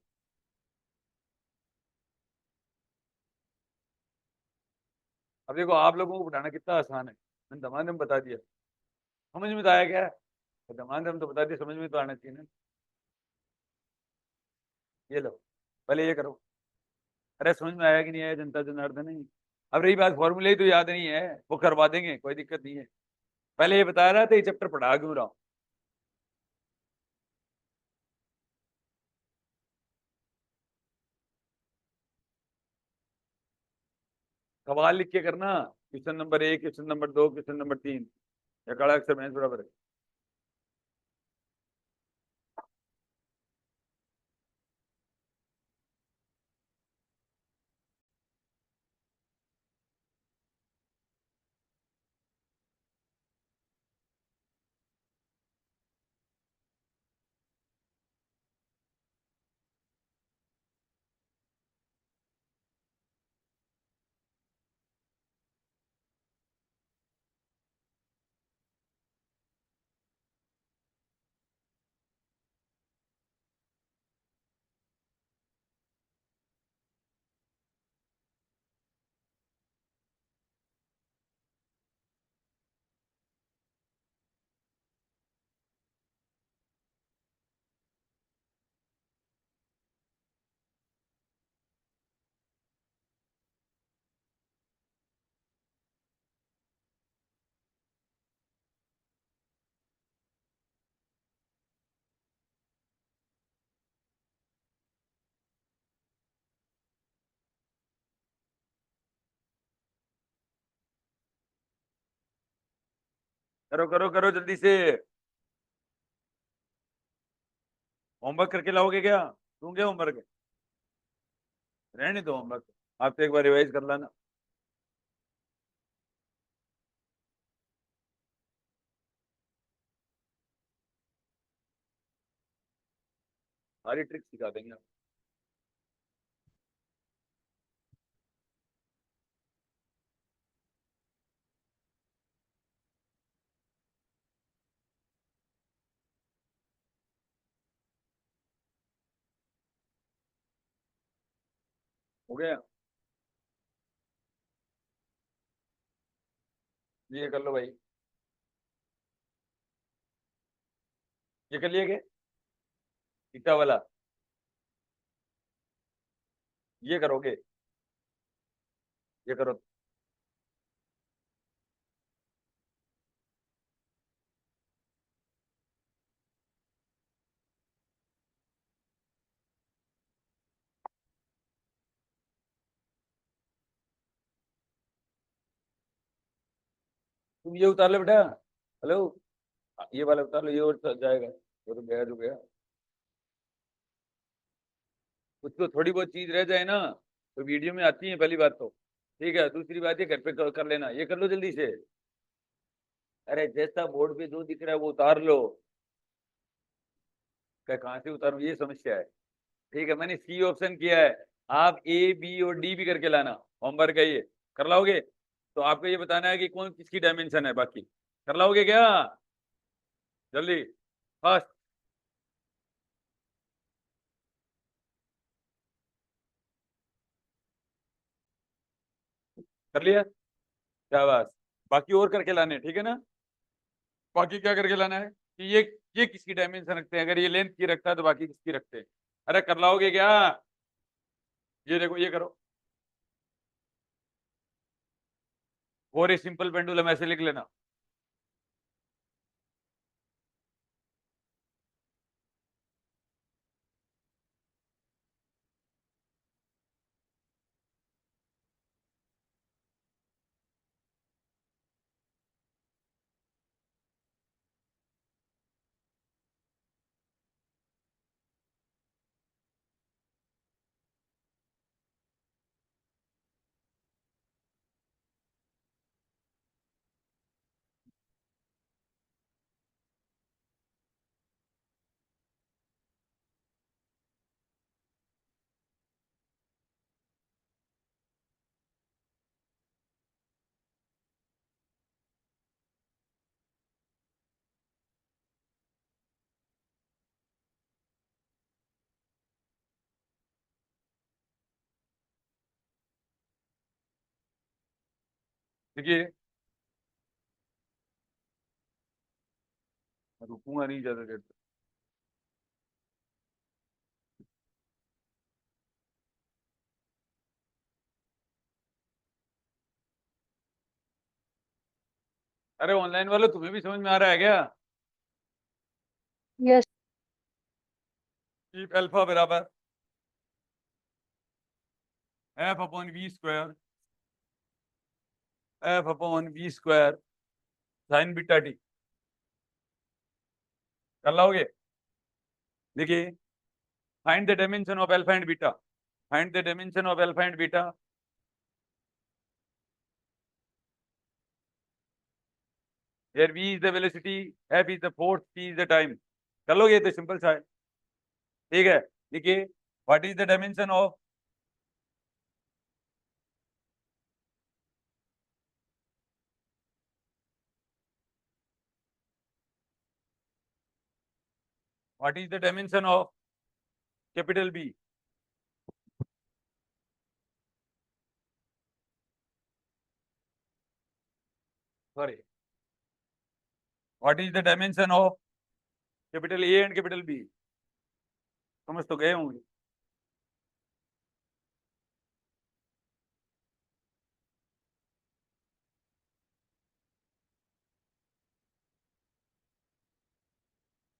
अब देखो आप लोगों को बताना कितना आसान है, मैंने दमादम बता दिया। समझ में तो आया क्या? दमादम तो बता दिया, समझ में तो आना चाहिए ना। ये लो, पहले ये करो। अरे समझ में आया कि नहीं आया जनता जनार्दन? नहीं। अब रही बात फॉर्मूले ही तो याद नहीं है, वो करवा देंगे, कोई दिक्कत नहीं है। पहले ये बता रहा था ये चैप्टर पढ़ा क्यों रहा हूं। सवाल लिख के करना, question number 1, question number 2, question number 3, या कड़ा अक्षर में बराबर है। करो करो करो जल्दी से। होमवर्क करके लाओगे क्या? दूंगे होमवर्क? रहने दो होमवर्क, आप तो एक बार रिवाइज कर लेना। सारी ट्रिक सिखा देंगे। हो गया? ये कर लो भाई। ये कर लिए क्या? थीटा वाला ये करोगे? ये करो। तुम ये उतार लो बेटा। हेलो, ये वाला उतार लो, ये और जाएगा, वो तो गया जो गया। कुछ तो थोड़ी बहुत चीज रह जाए ना तो वीडियो में आती है, पहली बात तो। ठीक है, दूसरी बात ये घर पे कर लेना, ये कर लो जल्दी से। अरे जैसा बोर्ड पे जो दिख रहा है वो उतार लो। कहाँ से उतारूं, ये समस्या है। ठीक है, मैंने सी ऑप्शन किया है, आप ए बी और डी भी करके लाना, होमवर्क है ये, कर लाओगे? तो आपको ये बताना है कि कौन किसकी डायमेंशन है, बाकी कर लाओगे क्या? जल्दी, फर्स्ट। कर लिया? क्या बात, बाकी और करके लाने, ठीक है ना? बाकी क्या करके लाना है कि ये किसकी डायमेंशन रखते हैं, अगर ये लेंथ की रखता है तो बाकी किसकी रखते हैं? अरे कर लाओगे क्या? ये देखो, ये करो, और ये सिंपल पेंडुलम ऐसे लिख लेना। देखिए, मैं रुकूंगा नहीं ज्यादा देर तक। अरे ऑनलाइन वालों, तुम्हें भी समझ में आ रहा है क्या? यस। कीप अल्फा बराबर F upon V square, F upon V square sine beta T, कर लाओगे? देखिए, find the dimension of alpha and beta, find the dimension of alpha and beta, here v is the velocity, f is the force, t is the time, कर लोगे? तो simple सा है, ठीक है। देखिए, what is the dimension of, what is the dimension of capital B, sorry, what is the dimension of capital A and capital B? समझ तो गए होंगे।